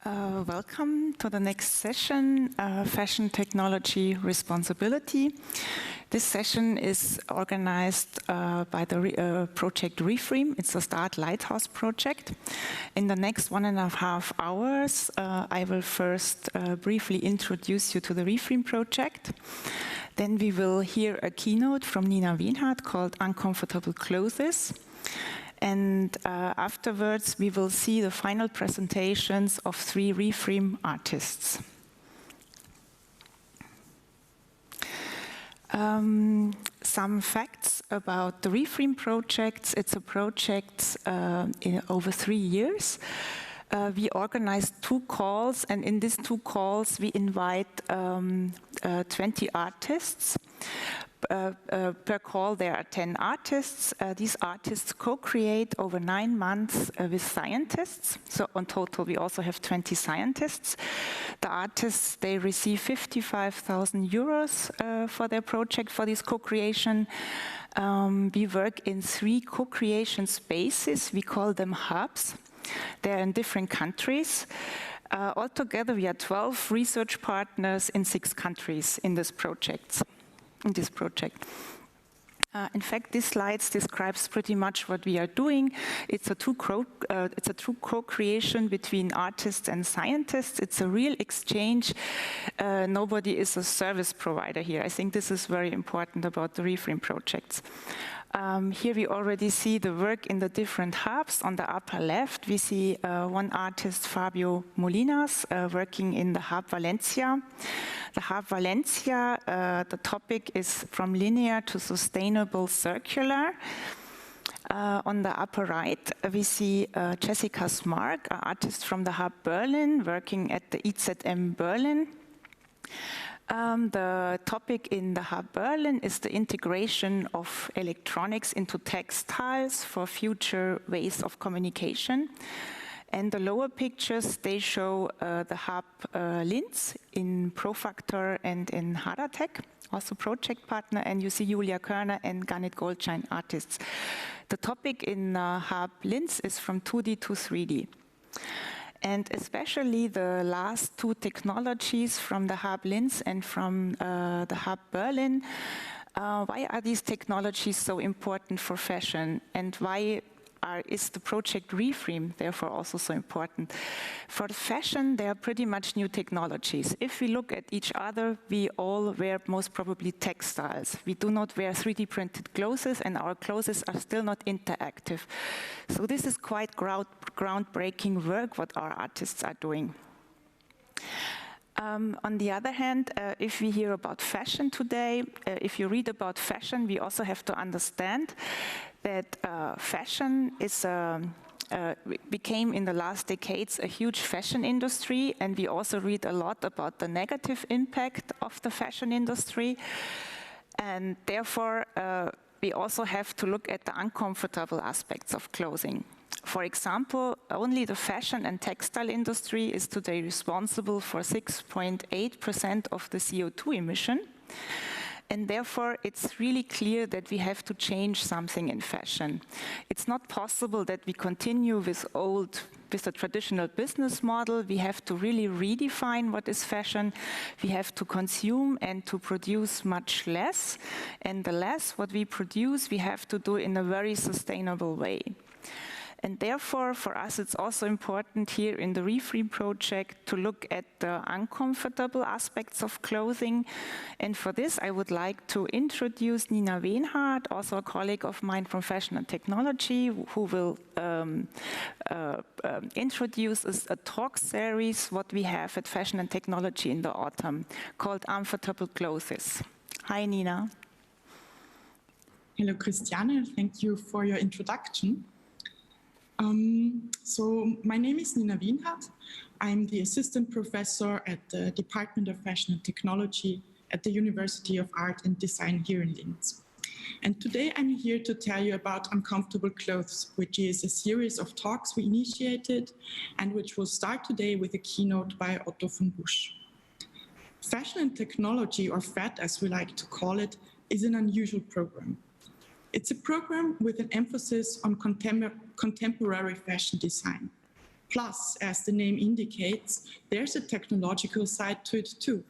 Welcome to the next session, Fashion Technology Responsibility. This session is organized by the project Re-FREAM. It's a Start Lighthouse project. In the next 1.5 hours, I will first briefly introduce you to the Re-FREAM project. Then we will hear a keynote from Nina Wienhardt called Uncomfortable Clothes. And afterwards, we will see the final presentations of 3 Re-FREAM artists. Some facts about the Re-FREAM project. It's a project in over 3 years. We organized 2 calls, and in these 2 calls, we invite 20 artists. Per call, there are 10 artists. These artists co-create over 9 months with scientists. So on total, we also have 20 scientists. The artists, they receive 55,000 euros for their project, for this co-creation. We work in 3 co-creation spaces. We call them hubs. They're in different countries. Altogether, we are 12 research partners in 6 countries in this project. In fact, this slide describes pretty much what we are doing. It's a true co-creation between artists and scientists. It's a real exchange. Nobody is a service provider here. I think this is very important about the Re-FREAM projects. Here we already see the work in the different hubs. On the upper left, we see one artist, Fabio Molinas, working in the hub Valencia. The hub Valencia, the topic is from linear to sustainable circular. On the upper right, we see Jessica Smark, an artist from the hub Berlin, working at the IZM Berlin. The topic in the hub Berlin is the integration of electronics into textiles for future ways of communication. And the lower pictures, they show the hub Linz in Profactor and in Hadatech, also project partner, and you see Julia Körner and Ganit Goldschein artists. The topic in hub Linz is from 2D to 3D. And especially the last 2 technologies from the hub Linz and from the hub Berlin, why are these technologies so important for fashion, and why is the project Re-FREAM therefore also so important? For fashion, they are pretty much new technologies. If we look at each other, we all wear most probably textiles. We do not wear 3D printed clothes, and our clothes are still not interactive. So this is quite groundbreaking work what our artists are doing. On the other hand, if we hear about fashion today, if you read about fashion, we also have to understand that fashion is became in the last decades a huge fashion industry, and we also read a lot about the negative impact of the fashion industry, and therefore we also have to look at the uncomfortable aspects of clothing. For example, only the fashion and textile industry is today responsible for 6.8% of the CO2 emission. And therefore, it's really clear that we have to change something in fashion. It's not possible that we continue with the traditional business model. We have to really redefine what is fashion. We have to consume and to produce much less. And the less what we produce, we have to do in a very sustainable way. And therefore, for us, it's also important here in the Re-FREAM project to look at the uncomfortable aspects of clothing. And for this, I would like to introduce Nina Wienhardt, also a colleague of mine from Fashion and Technology, who will introduce us a talk series, what we have at Fashion and Technology in the autumn, called Uncomfortable Clothes. Hi, Nina. Hello, Christiane. Thank you for your introduction. So my name is Nina Wienhardt. I'm the assistant professor at the Department of Fashion and Technology at the University of Art and Design here in Linz. And today I'm here to tell you about Uncomfortable Clothes, which is a series of talks we initiated and which will start today with a keynote by Otto von Busch. Fashion and Technology, or FAT as we like to call it, is an unusual program. It's a program with an emphasis on contemporary fashion design. Plus, as the name indicates, there's a technological side to it too.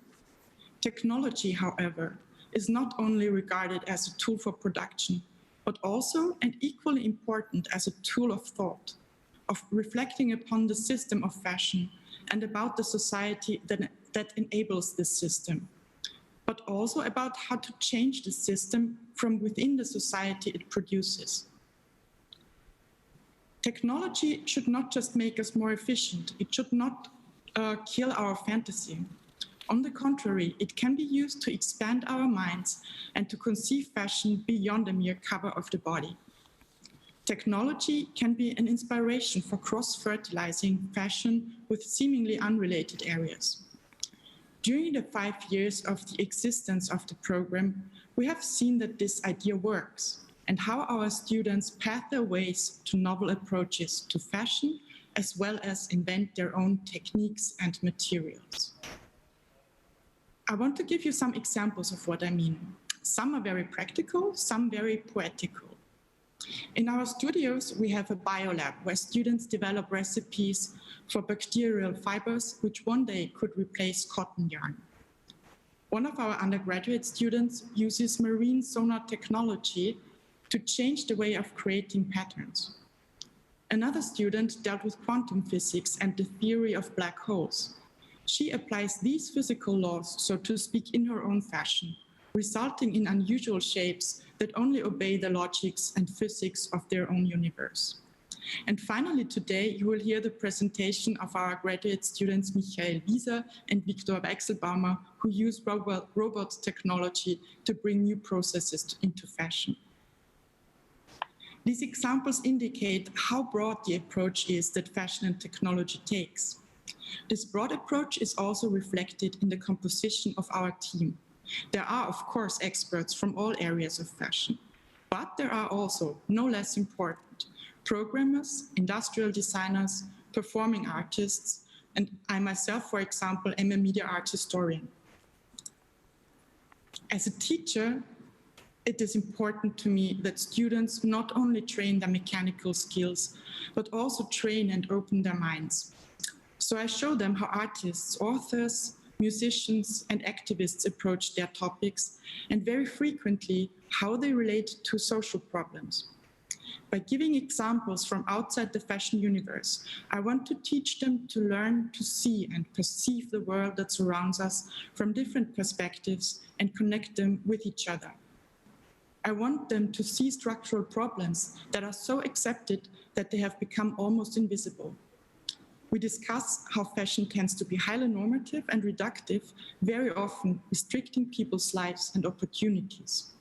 Technology, however, is not only regarded as a tool for production, but also, and equally important, as a tool of thought, of reflecting upon the system of fashion and about the society that enables this system, but also about how to change the system from within the society it produces. Technology should not just make us more efficient. It should not kill our fantasy. On the contrary, it can be used to expand our minds and to conceive fashion beyond a mere cover of the body. Technology can be an inspiration for cross-fertilizing fashion with seemingly unrelated areas. During the 5 years of the existence of the program, we have seen that this idea works and how our students path their ways to novel approaches to fashion, as well as invent their own techniques and materials. I want to give you some examples of what I mean. Some are very practical, some very poetical. In our studios, we have a biolab where students develop recipes for bacterial fibers, which one day could replace cotton yarn. One of our undergraduate students uses marine sonar technology to change the way of creating patterns. Another student dealt with quantum physics and the theory of black holes. She applies these physical laws, so to speak, in her own fashion, resulting in unusual shapes that only obey the logics and physics of their own universe. And finally, today, you will hear the presentation of our graduate students, Michael Wieser and Viktor Weichselbaumer, who use robot technology to bring new processes into fashion. These examples indicate how broad the approach is that fashion and technology takes. This broad approach is also reflected in the composition of our team. There are, of course, experts from all areas of fashion, but there are also, no less important, programmers, industrial designers, performing artists, and I myself, for example, am a media art historian. As a teacher, it is important to me that students not only train their mechanical skills, but also train and open their minds. So I show them how artists, authors, musicians, and activists approach their topics, and very frequently, how they relate to social problems. By giving examples from outside the fashion universe, I want to teach them to learn to see and perceive the world that surrounds us from different perspectives and connect them with each other. I want them to see structural problems that are so accepted that they have become almost invisible. We discuss how fashion tends to be highly normative and reductive, very often restricting people's lives and opportunities.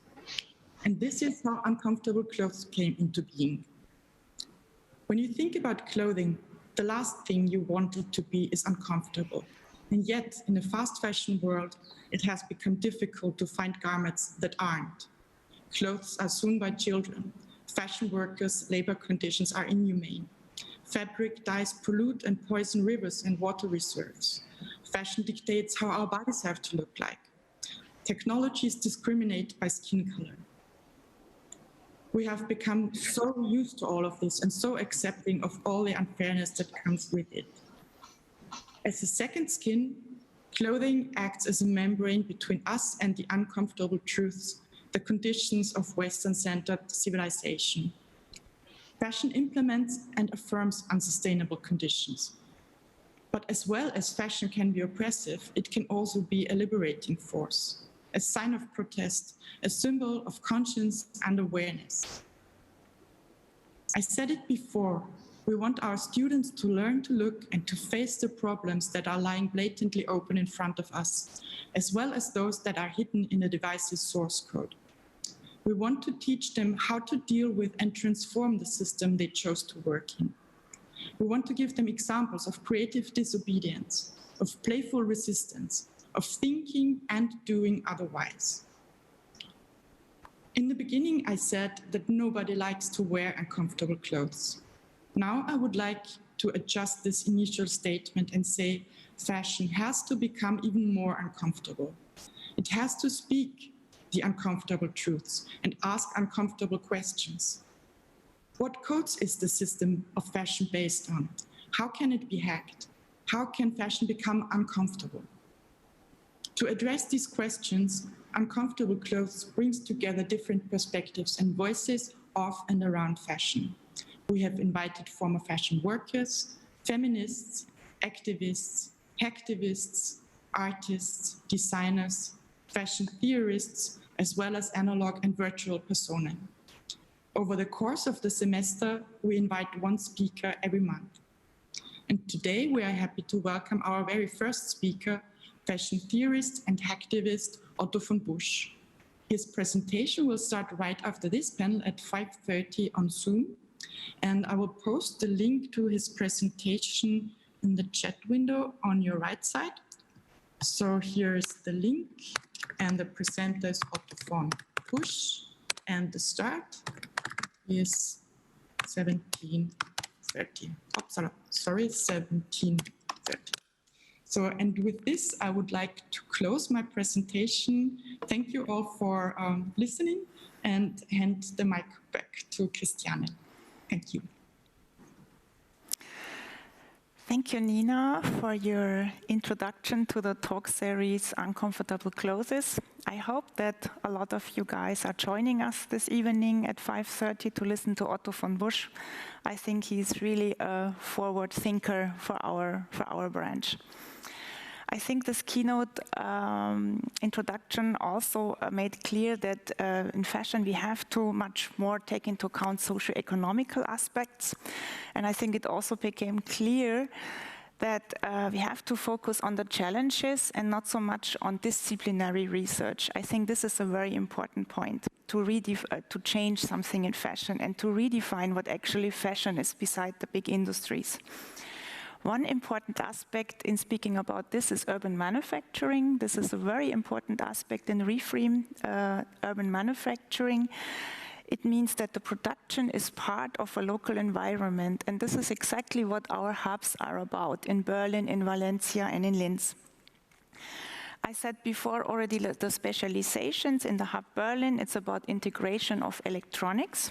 And this is how uncomfortable clothes came into being. When you think about clothing, the last thing you want it to be is uncomfortable. And yet, in a fast fashion world, it has become difficult to find garments that aren't. Clothes are sewn by children. Fashion workers' labor conditions are inhumane. Fabric dyes pollute and poison rivers and water reserves. Fashion dictates how our bodies have to look like. Technologies discriminate by skin color. We have become so used to all of this and so accepting of all the unfairness that comes with it. As a second skin, clothing acts as a membrane between us and the uncomfortable truths, the conditions of Western-centered civilization. Fashion implements and affirms unsustainable conditions. But as well as fashion can be oppressive, it can also be a liberating force, a sign of protest, a symbol of conscience and awareness. I said it before, we want our students to learn to look and to face the problems that are lying blatantly open in front of us, as well as those that are hidden in a device's source code. We want to teach them how to deal with and transform the system they chose to work in. We want to give them examples of creative disobedience, of playful resistance, of thinking and doing otherwise. In the beginning, I said that nobody likes to wear uncomfortable clothes. Now I would like to adjust this initial statement and say fashion has to become even more uncomfortable. It has to speak the uncomfortable truths and ask uncomfortable questions. What codes is the system of fashion based on? How can it be hacked? How can fashion become uncomfortable? To address these questions, Uncomfortable Clothes brings together different perspectives and voices of and around fashion. We have invited former fashion workers, feminists, activists, hacktivists, artists, designers, fashion theorists, as well as analog and virtual personae. Over the course of the semester, we invite one speaker every month. And today we are happy to welcome our very first speaker, fashion theorist and hacktivist Otto von Busch. His presentation will start right after this panel at 5:30 on Zoom. And I will post the link to his presentation in the chat window on your right side. So here's the link, and the presenter is Otto von Busch, and the start is 17:30. Oh, sorry, 17:30. So, and with this, I would like to close my presentation. Thank you all for listening, and hand the mic back to Christiane. Thank you. Thank you, Nina, for your introduction to the talk series Uncomfortable Clothes. I hope that a lot of you guys are joining us this evening at 5:30 to listen to Otto von Busch. I think he's really a forward thinker for our branch. I think this keynote introduction also made clear that in fashion we have to much more take into account socio-economical aspects. And I think it also became clear that we have to focus on the challenges and not so much on disciplinary research. I think this is a very important point, to change something in fashion and to redefine what actually fashion is beside the big industries. One important aspect in speaking about this is urban manufacturing. This is a very important aspect in Re-FREAM, urban manufacturing. It means that the production is part of a local environment, and this is exactly what our hubs are about in Berlin, in Valencia, and in Linz. I said before already the specializations in the hub Berlin, it's about integration of electronics.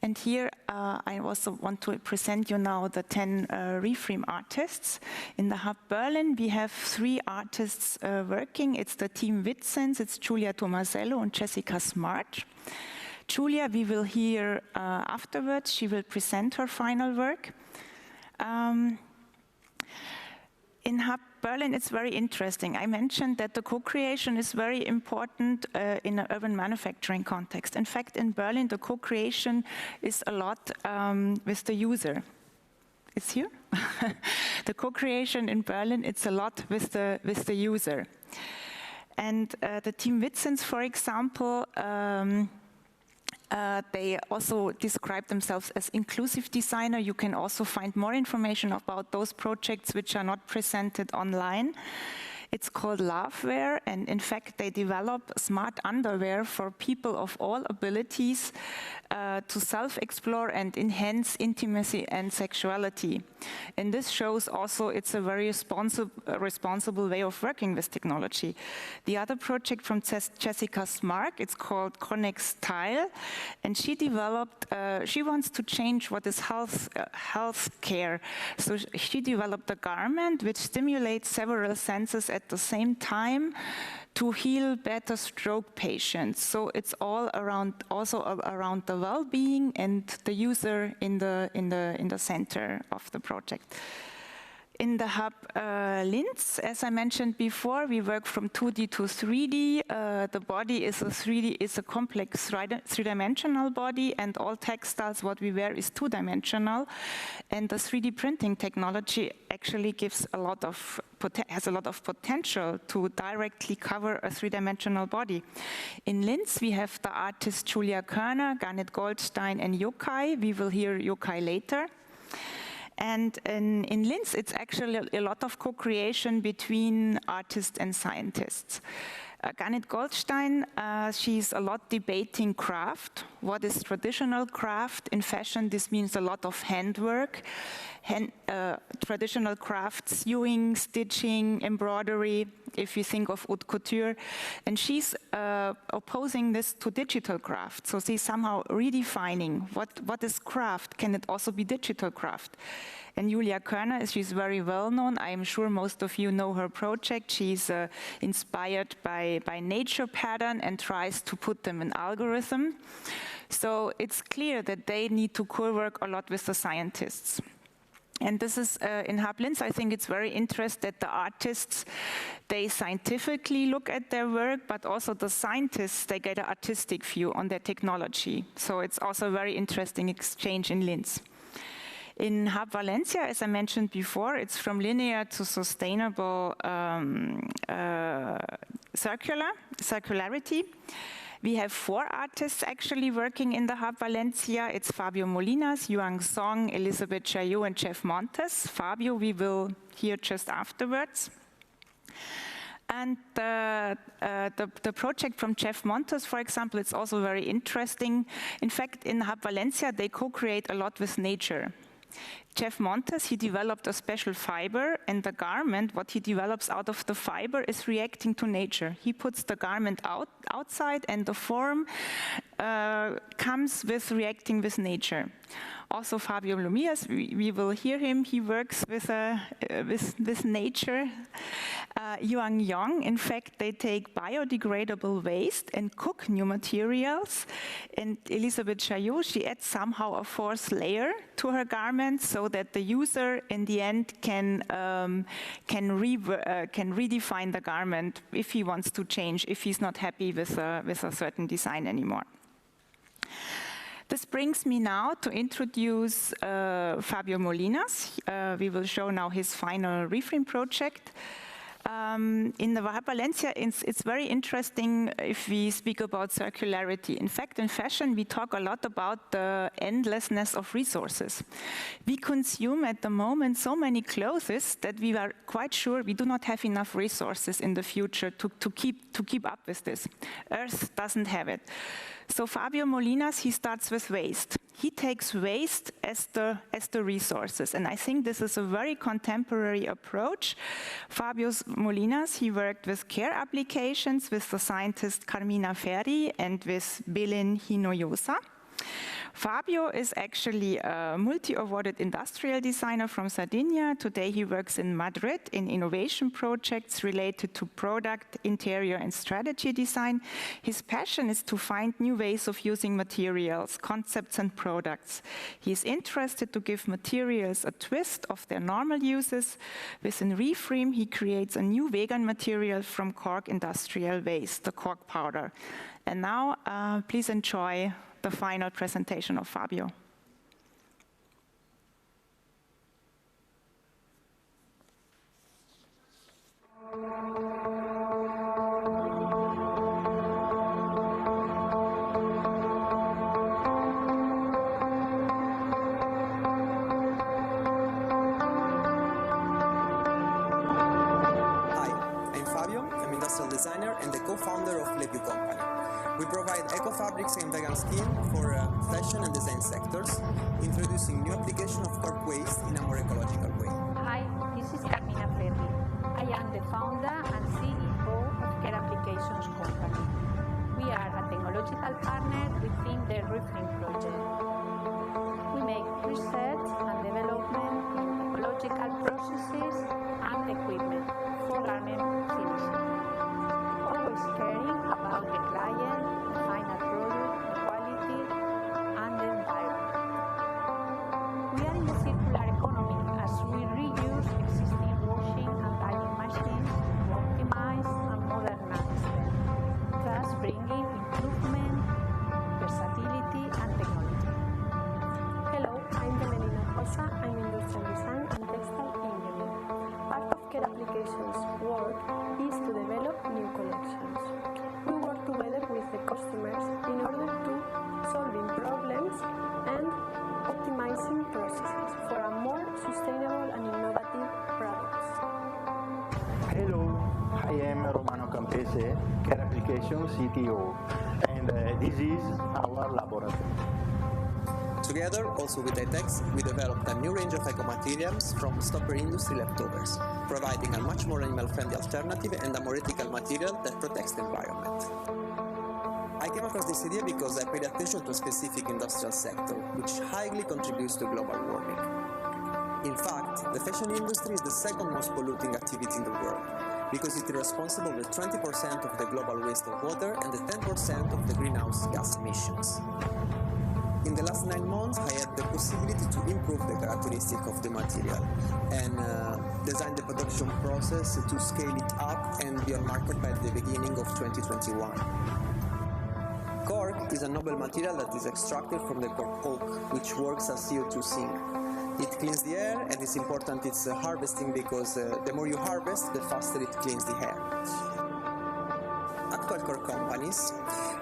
And here I also want to present you now the 10 Re-FREAM artists. In the hub Berlin, we have 3 artists working. It's the team Witzens, it's Giulia Tomasello and Jessica Smart. Giulia, we will hear afterwards. She will present her final work. In hub Berlin, it's very interesting. I mentioned that the co-creation is very important in an urban manufacturing context. In fact, in Berlin, the co-creation is a lot with the user. It's here? The co-creation in Berlin, it's a lot with the user. And the team Witzens, for example, they also describe themselves as inclusive designer. You can also find more information about those projects which are not presented online. It's called Lovewear, and in fact they develop smart underwear for people of all abilities to self-explore and enhance intimacy and sexuality. And this shows also it's a very responsible way of working with technology. The other project from Jessica Smart, it's called Connect Style, and she developed, she wants to change what is health care. So she developed a garment which stimulates several senses at the same time to heal better stroke patients. So it's all around, also around the well-being and the user in the center of the project. In the hub Linz, as I mentioned before, we work from 2D to 3D. The body is a complex three-dimensional body, and all textiles what we wear is two-dimensional. And the 3D printing technology actually has a lot of potential to directly cover a three-dimensional body. In Linz, we have the artists Julia Körner, Garnet Goldstein, and Yokai. We will hear Yokai later. And in Linz, it's actually a lot of co-creation between artists and scientists. Garnet Goldstein, she's a lot debating craft. What is traditional craft in fashion? This means a lot of handwork. traditional crafts, sewing, stitching, embroidery, if you think of haute couture. And she's opposing this to digital craft. So she's somehow redefining what is craft. Can it also be digital craft? And Julia Körner, she's very well known. I am sure most of you know her project. She's inspired by nature pattern and tries to put them in algorithm. So it's clear that they need to co-work a lot with the scientists. And this is, in Hub Linz, I think it's very interesting that the artists, they scientifically look at their work, but also the scientists, they get an artistic view on their technology. So it's also a very interesting exchange in Linz. In Hub Valencia, as I mentioned before, it's from linear to sustainable circularity. We have 4 artists actually working in the Hub Valencia. It's Fabio Molinas, Yuan Song, Elizabeth Chaillot, and Jeff Montes. Fabio we will hear just afterwards. And the project from Jeff Montes, for example, it's also very interesting. In fact, in Hub Valencia, they co-create a lot with nature. Jeff Montes, he developed a special fiber, and the garment, what he develops out of the fiber, is reacting to nature. He puts the garment outside, and the form comes with reacting with nature. Also Fabio Lumias, we will hear him, he works with nature. Yuan Yong, in fact, they take biodegradable waste and cook new materials. And Elizabeth Chaillot, she adds somehow a 4th layer to her garment so that the user in the end can redefine the garment if he wants to change, if he's not happy with a certain design anymore. This brings me now to introduce Fabio Molinas. We will show now his final Re-FREAM project. In the Hub Valencia, it's very interesting if we speak about circularity. In fact, in fashion, we talk a lot about the endlessness of resources. We consume at the moment so many clothes that we are quite sure we do not have enough resources in the future to keep up with this. Earth doesn't have it. So Fabio Molinas, he starts with waste. He takes waste as the resources, and I think this is a very contemporary approach. Fabio Molinas, he worked with care applications with the scientist Carmina Ferri and with Belén Hinojosa. Fabio is actually a multi-awarded industrial designer from Sardinia. Today he works in Madrid in innovation projects related to product, interior and strategy design. His passion is to find new ways of using materials, concepts and products. He is interested to give materials a twist of their normal uses. Within Re-FREAM, he creates a new vegan material from cork industrial waste, the cork powder. And now, please enjoy the final presentation of Fabio. Designer and the co-founder of Le Più company. We provide eco-fabrics and vegan skin for fashion and design sectors, introducing new application of cork waste in a more ecological way. Hi, this is Carmina Ferri. I am the founder and CEO of Care Applications company. We are a technological partner within the Re-FREAM project. We make research and development in ecological processes and equipment for garment finishing. Always caring about the client, the final product, the quality, and the environment. We are in the circular economy as we reuse existing washing and dyeing machines to optimize and modernize them, thus bringing improvement, versatility, and technology. Hello, I'm Belén Hinojosa. I'm industrial design and textile engineer. Part of Care Applications' work is to develop new collections. We work together with the customers in order to solving problems and optimizing processes for a more sustainable and innovative products. Hello, I am Romano Campese, Care Applications CTO, and this is our laboratory. Together, also with ITEX, we developed a new range of eco-materials from stopper industry leftovers, providing a much more animal-friendly alternative and a more ethical material that protects the environment. I came across this idea because I paid attention to a specific industrial sector, which highly contributes to global warming. In fact, the fashion industry is the second most polluting activity in the world, because it is responsible for 20% of the global waste of water and the 10% of the greenhouse gas emissions. In the last 9 months, I had the possibility to improve the characteristic of the material and design the production process to scale it up and be on market by the beginning of 2021. Cork is a noble material that is extracted from the cork oak, which works as CO2 sink. It cleans the air, and it's important it's harvesting because the more you harvest, the faster it cleans the air. Actual cork companies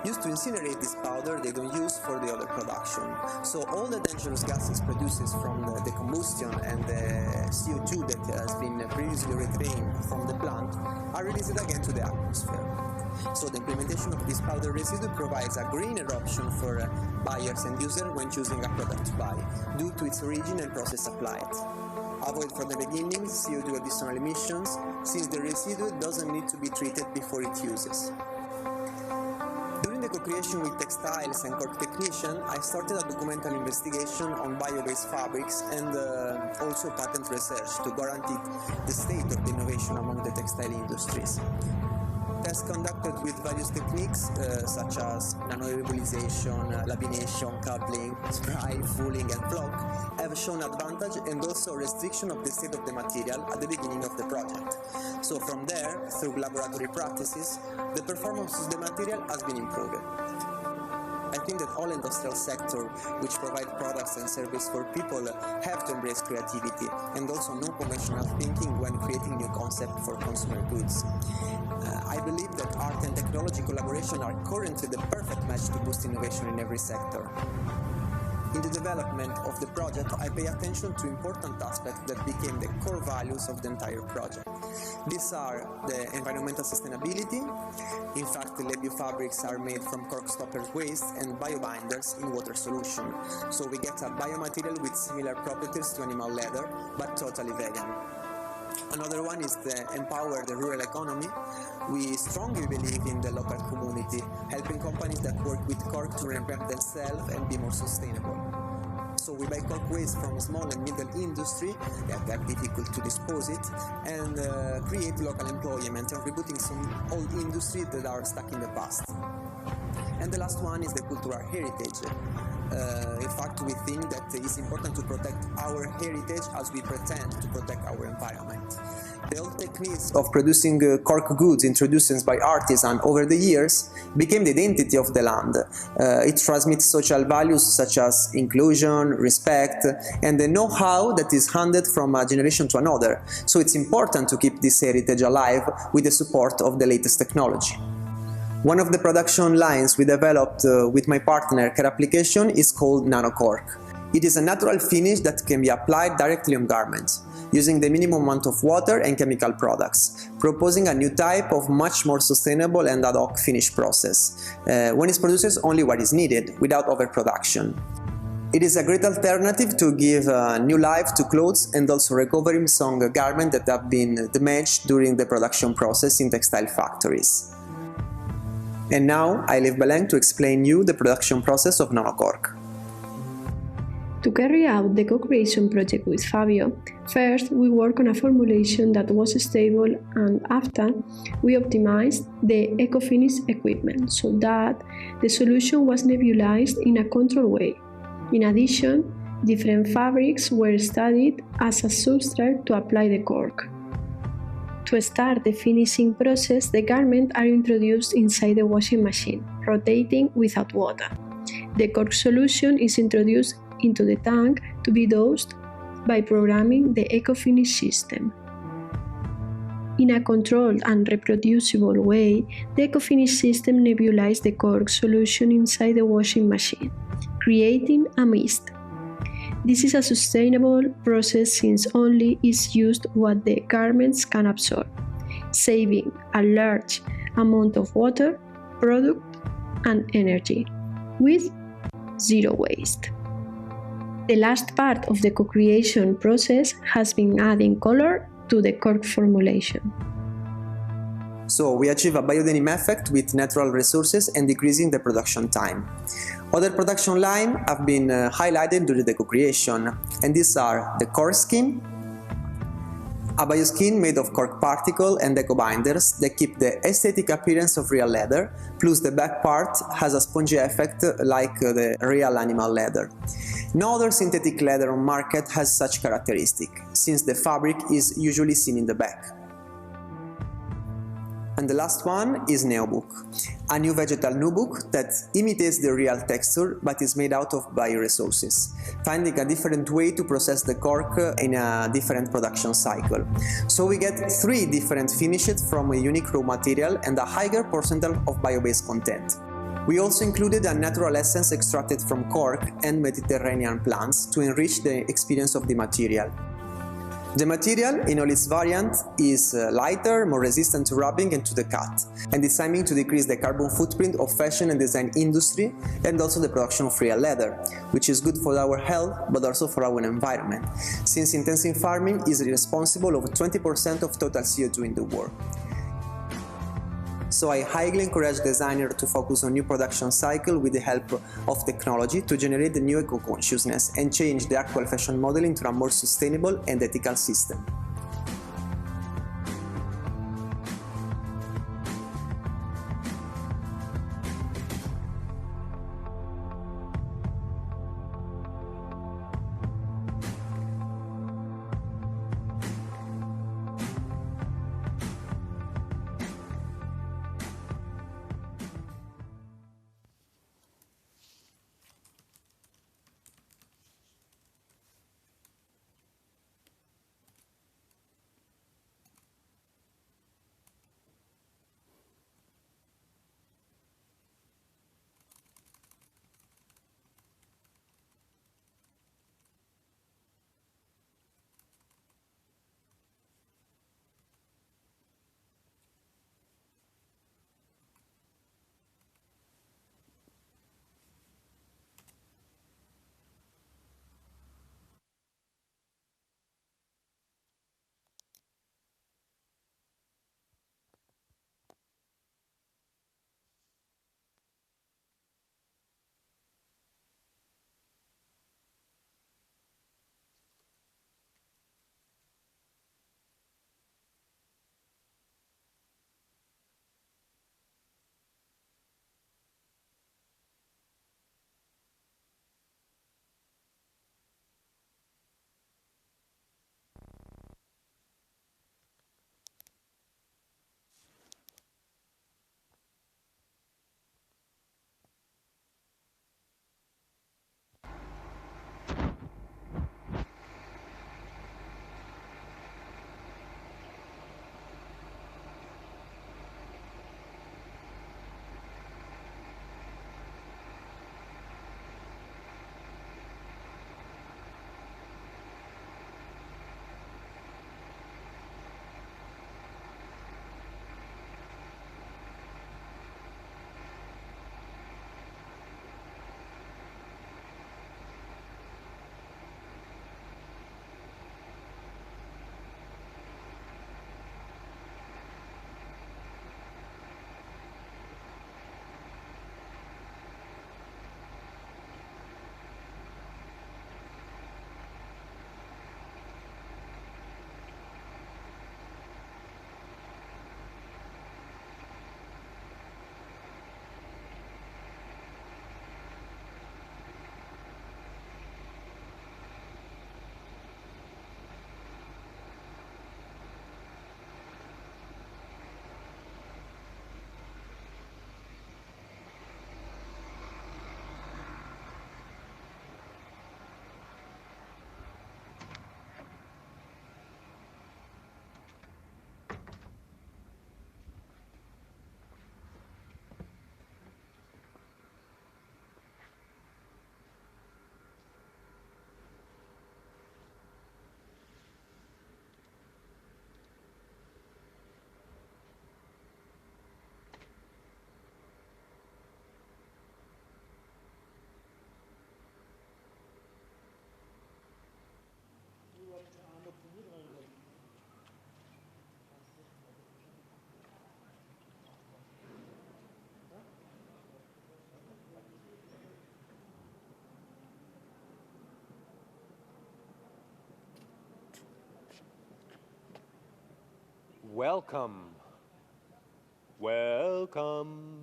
used to incinerate this powder they don't use for the other production. So all the dangerous gases produced from the combustion and the CO2 that has been previously reclaimed from the plant are released again to the atmosphere. So the implementation of this powder residue provides a greener option for buyers and users when choosing a product to buy, due to its origin and process applied. Avoid from the beginning CO2 additional emissions, since the residue doesn't need to be treated before it uses. During the co-creation with textiles and cork technicians, I started a documental investigation on bio-based fabrics and also patent research to guarantee the state of the innovation among the textile industries. Tests conducted with various techniques such as nanoembolization, lamination, coupling, spray, fouling and flock have shown advantage and also restriction of the state of the material at the beginning of the project. So from there, through laboratory practices, the performance of the material has been improved. I think that all industrial sectors which provide products and services for people have to embrace creativity and also non-conventional thinking when creating new concepts for consumer goods. I believe that art and technology collaboration are currently the perfect match to boost innovation in every sector. In the development of the project, I pay attention to important aspects that became the core values of the entire project. These are the environmental sustainability. In fact, the Lebu fabrics are made from cork stopper waste and biobinders in water solution. So we get a biomaterial with similar properties to animal leather, but totally vegan. Another one is to empower the rural economy. We strongly believe in the local community, helping companies that work with cork to reinvent themselves and be more sustainable. So we buy cork waste from small and middle industry that are difficult to dispose it and create local employment and rebooting some old industries that are stuck in the past. And the last one is the cultural heritage. In fact, we think that it's important to protect our heritage as we pretend to protect our environment. The old techniques of producing cork goods introduced by artisans over the years became the identity of the land. It transmits social values such as inclusion, respect, and the know-how that is handed from a generation to another. So it's important to keep this heritage alive with the support of the latest technology. One of the production lines we developed with my partner Care Application is called NanoCork. It is a natural finish that can be applied directly on garments, using the minimum amount of water and chemical products, proposing a new type of much more sustainable and ad hoc finish process, when it produces only what is needed, without overproduction. It is a great alternative to give new life to clothes and also recovering some garments that have been damaged during the production process in textile factories. And now I leave Belen to explain you the production process of NanoCork. To carry out the co-creation project with Fabio, first we worked on a formulation that was stable, and after we optimized the eco-finish equipment so that the solution was nebulized in a controlled way. In addition, different fabrics were studied as a substrate to apply the cork. To start the finishing process, the garments are introduced inside the washing machine, rotating without water. The cork solution is introduced into the tank to be dosed by programming the eco-finish system. In a controlled and reproducible way, the eco-finish system nebulizes the cork solution inside the washing machine, creating a mist. This is a sustainable process since only is used what the garments can absorb, saving a large amount of water, product, and energy, with zero waste. The last part of the co-creation process has been adding color to the cork formulation. So we achieve a biodenim effect with natural resources and decreasing the production time. Other production lines have been highlighted during the co-creation, and these are the cork skin, a bioskin made of cork particle and eco binders that keep the aesthetic appearance of real leather, plus the back part has a spongy effect like the real animal leather. No other synthetic leather on market has such characteristic, since the fabric is usually seen in the back. And the last one is Neobook, a new vegetal nubuck that imitates the real texture but is made out of bioresources, finding a different way to process the cork in a different production cycle. So we get 3 different finishes from a unique raw material and a higher percentage of bio-based content. We also included a natural essence extracted from cork and Mediterranean plants to enrich the experience of the material. The material, in all its variants, is lighter, more resistant to rubbing and to the cut, and it's aiming to decrease the carbon footprint of fashion and design industry and also the production of real leather, which is good for our health but also for our environment, since intensive farming is responsible for 20% of total CO2 in the world. So I highly encourage designers to focus on new production cycle with the help of technology to generate the new eco-consciousness and change the actual fashion model into a more sustainable and ethical system. Welcome. Welcome.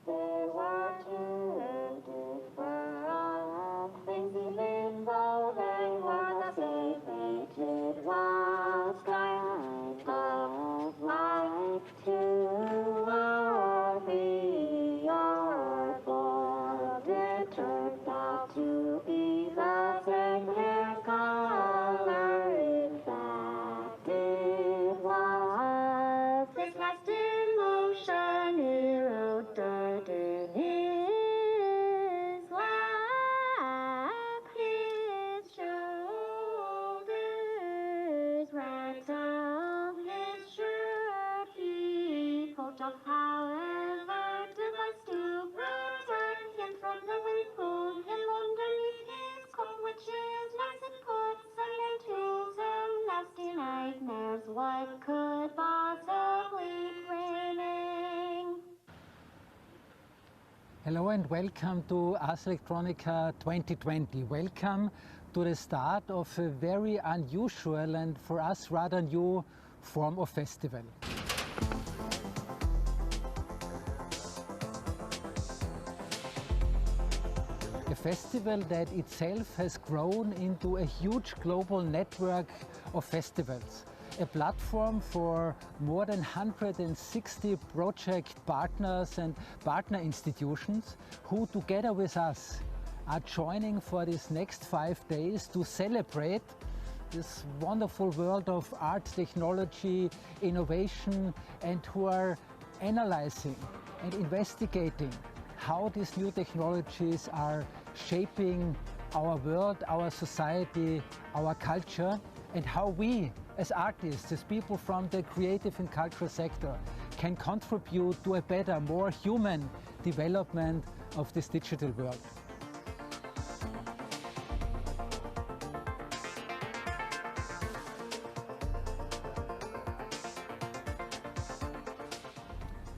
There were two different things he lived, though they were the same. It was kind of like 2 or 3 or 4. It turned out to be the same hair color. In fact, it was this last emotion erode dirt in his lap, his shoulders, rags of his shirt he pulled off. However, device to protect him from the wind pulled him underneath his coat, which is nice and puts him into some nasty nightmares. What could possibly raining? Hello and welcome to Ars Electronica 2020. Welcome to the start of a very unusual and for us rather new form of festival. A festival that itself has grown into a huge global network of festivals. A platform for more than 160 project partners and partner institutions who together with us are joining for these next 5 days to celebrate this wonderful world of art, technology, innovation, and who are analyzing and investigating how these new technologies are shaping our world, our society, our culture, and how we as artists, as people from the creative and cultural sector, can contribute to a better, more human development of this digital world.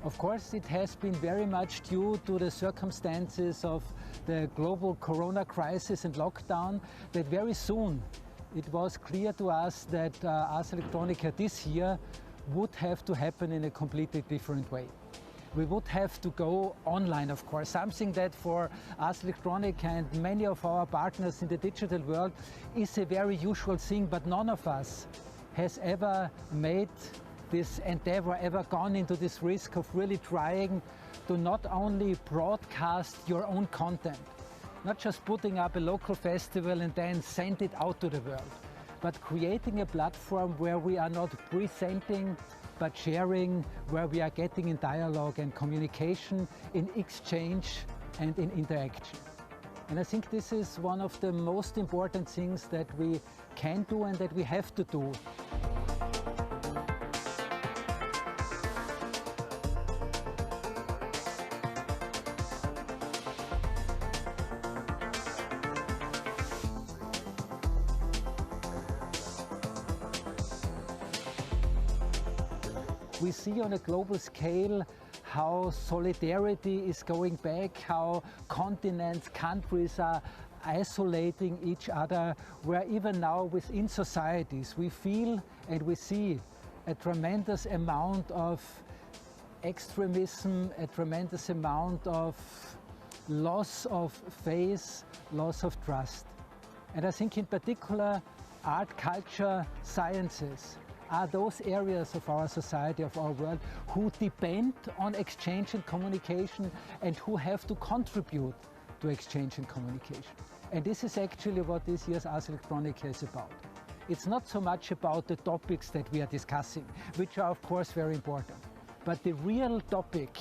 Of course, it has been very much due to the circumstances of the global corona crisis and lockdown that very soon it was clear to us that Ars Electronica this year would have to happen in a completely different way. We would have to go online, of course, something that for Ars Electronica and many of our partners in the digital world is a very usual thing, but none of us has ever made this endeavor, ever gone into this risk of really trying to not only broadcast your own content, not just putting up a local festival and then send it out to the world, but creating a platform where we are not presenting, but sharing, where we are getting in dialogue and communication, in exchange and in interaction. And I think this is one of the most important things that we can do and that we have to do. We see on a global scale how solidarity is going back, how continents, countries are isolating each other, where even now within societies we feel and we see a tremendous amount of extremism, a tremendous amount of loss of faith, loss of trust. And I think in particular art, culture, sciences are those areas of our society, of our world, who depend on exchange and communication and who have to contribute to exchange and communication. And this is actually what this year's Ars Electronica is about. It's not so much about the topics that we are discussing, which are of course very important, but the real topic,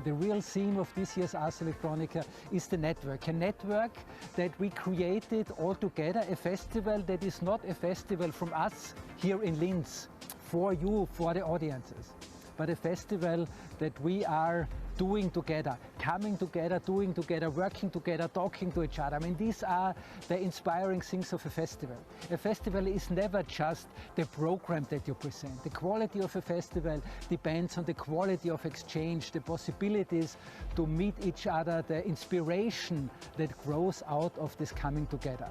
the real theme of this year's Ars Electronica is the network. A network that we created all together, a festival that is not a festival from us here in Linz, for you, for the audiences, but a festival that we are doing together, coming together, doing together, working together, talking to each other. I mean, these are the inspiring things of a festival. A festival is never just the program that you present. The quality of a festival depends on the quality of exchange, the possibilities to meet each other, the inspiration that grows out of this coming together.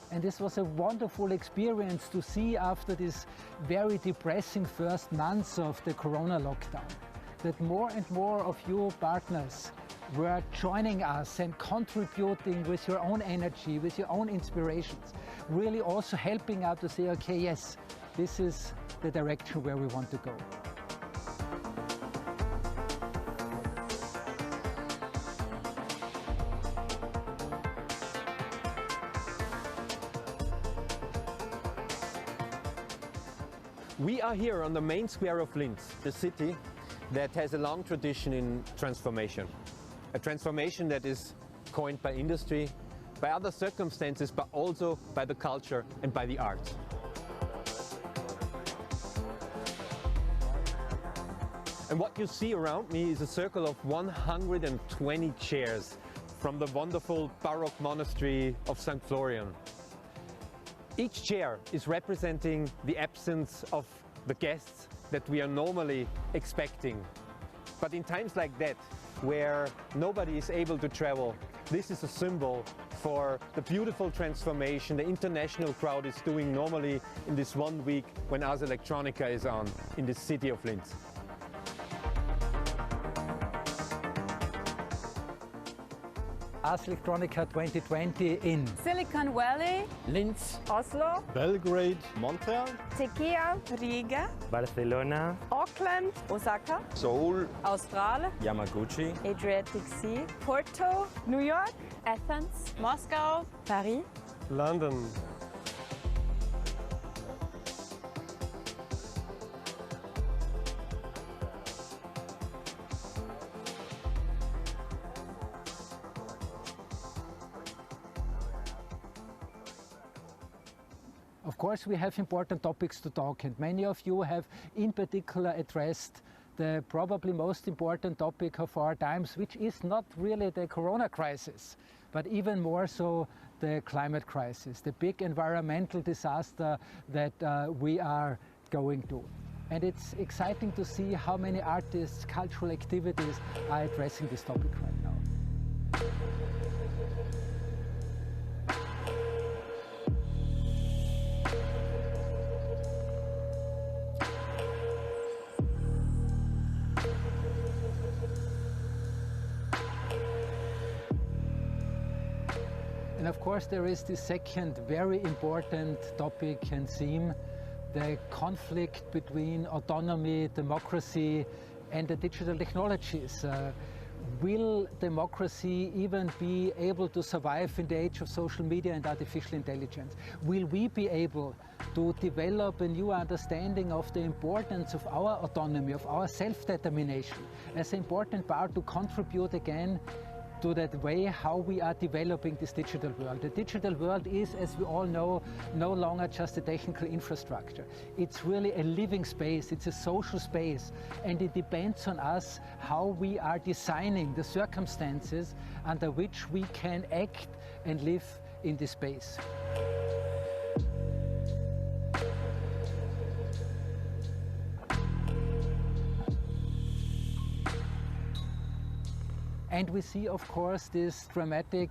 And this was a wonderful experience to see after this very depressing first months of the Corona lockdown, that more and more of you partners were joining us and contributing with your own energy, with your own inspirations, really also helping out to say, okay, yes, this is the direction where we want to go. We are here on the main square of Linz, the city that has a long tradition in transformation. A transformation that is coined by industry, by other circumstances, but also by the culture and by the arts. And what you see around me is a circle of 120 chairs from the wonderful Baroque monastery of St. Florian. Each chair is representing the absence of the guests that we are normally expecting. But in times like that, where nobody is able to travel, this is a symbol for the beautiful transformation the international crowd is doing normally in this 1 week when Ars Electronica is on in the city of Linz. Ars Electronica 2020 in Silicon Valley, Linz, Oslo, Belgrade, Montreal, Czechia, Riga, Barcelona, Auckland, Osaka, Seoul, Australia, Yamaguchi, Adriatic Sea, Porto, New York, Athens, Moscow, Paris, London. Of course, we have important topics to talk, and many of you have in particular addressed the probably most important topic of our times, which is not really the Corona crisis, but even more so the climate crisis, the big environmental disaster that we are going to. And it's exciting to see how many artists, cultural activities are addressing this topic right now. And of course there is the second very important topic and theme, the conflict between autonomy, democracy and the digital technologies. Will democracy even be able to survive in the age of social media and artificial intelligence? Will we be able to develop a new understanding of the importance of our autonomy, of our self-determination as an important part to contribute again to that way how we are developing this digital world. The digital world is, as we all know, no longer just a technical infrastructure. It's really a living space, it's a social space, and it depends on us how we are designing the circumstances under which we can act and live in this space. And we see, of course, these dramatic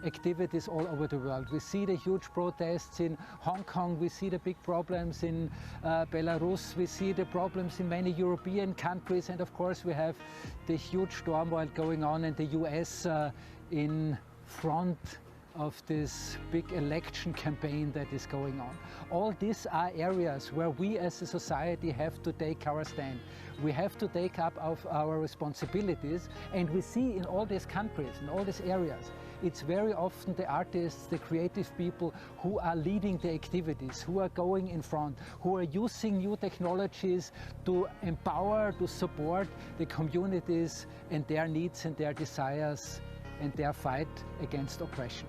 activities all over the world. We see the huge protests in Hong Kong, we see the big problems in Belarus, we see the problems in many European countries, and of course we have the huge turmoil going on in the US in front of this big election campaign that is going on. All these are areas where we as a society have to take our stand. We have to take up our responsibilities, and we see in all these countries, in all these areas, it's very often the artists, the creative people who are leading the activities, who are going in front, who are using new technologies to empower, to support the communities and their needs and their desires and their fight against oppression.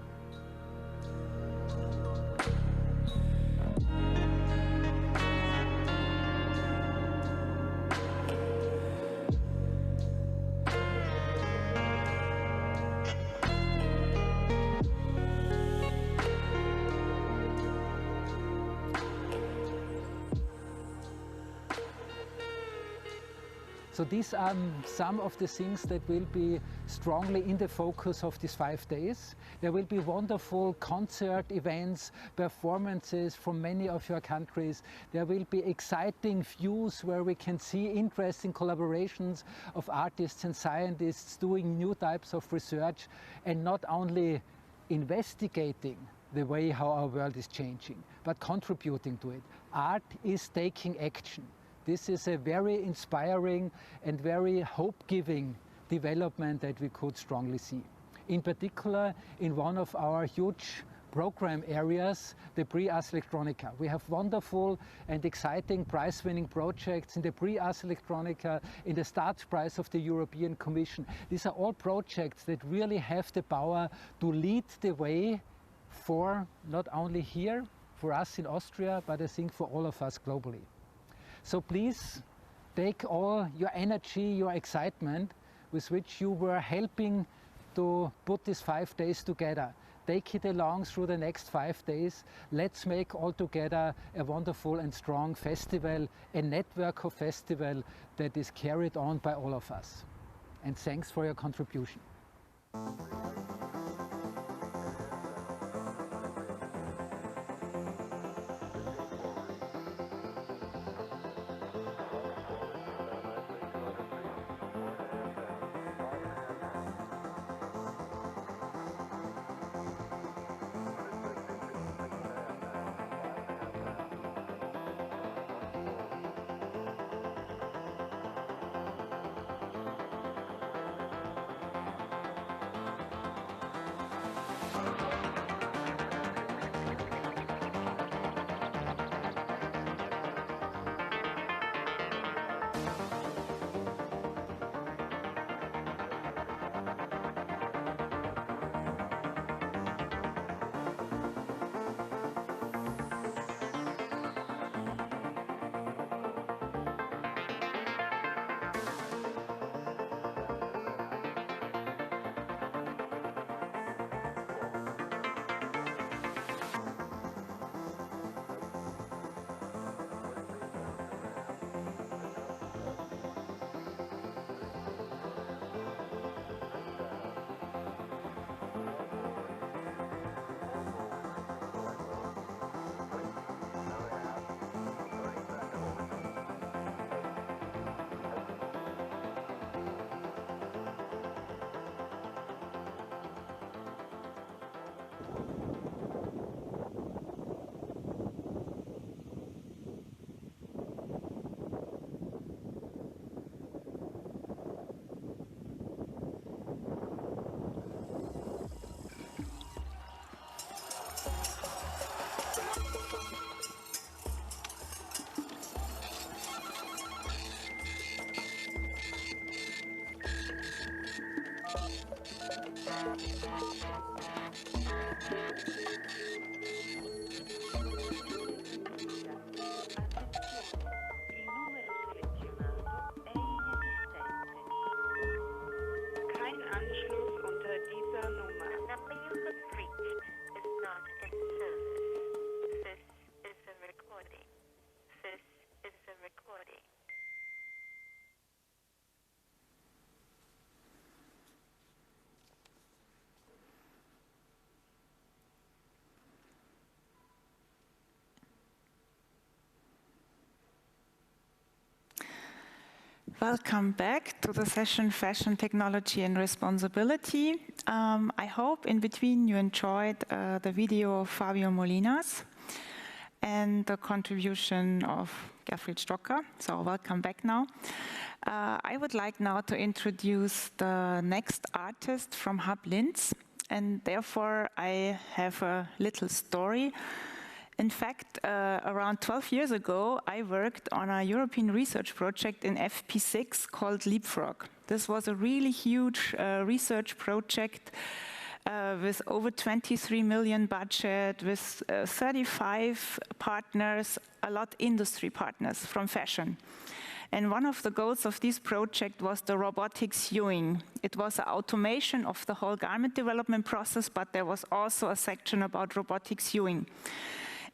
So these are some of the things that will be strongly in the focus of these 5 days. There will be wonderful concert events, performances from many of your countries. There will be exciting views where we can see interesting collaborations of artists and scientists doing new types of research and not only investigating the way how our world is changing, but contributing to it. Art is taking action. This is a very inspiring and very hope-giving development that we could strongly see. In particular, in one of our huge program areas, the Ars Electronica. We have wonderful and exciting prize-winning projects in the Ars Electronica, in the Starts Prize of the European Commission. These are all projects that really have the power to lead the way for not only here, for us in Austria, but I think for all of us globally. So please take all your energy, your excitement with which you were helping to put these 5 days together. Take it along through the next 5 days. Let's make all together a wonderful and strong festival, a network of festival that is carried on by all of us. And thanks for your contribution. Welcome back to the session Fashion, Technology and Responsibility. I hope in between you enjoyed the video of Fabio Molinas and the contribution of Gerfried Stocker. So welcome back now. I would like now to introduce the next artist from Hub Linz, and therefore I have a little story. In fact, around 12 years ago, I worked on a European research project in FP6 called Leapfrog. This was a really huge research project with over 23 million budget, with 35 partners, a lot industry partners from fashion. And one of the goals of this project was the robotic sewing. It was an automation of the whole garment development process, but there was also a section about robotic sewing.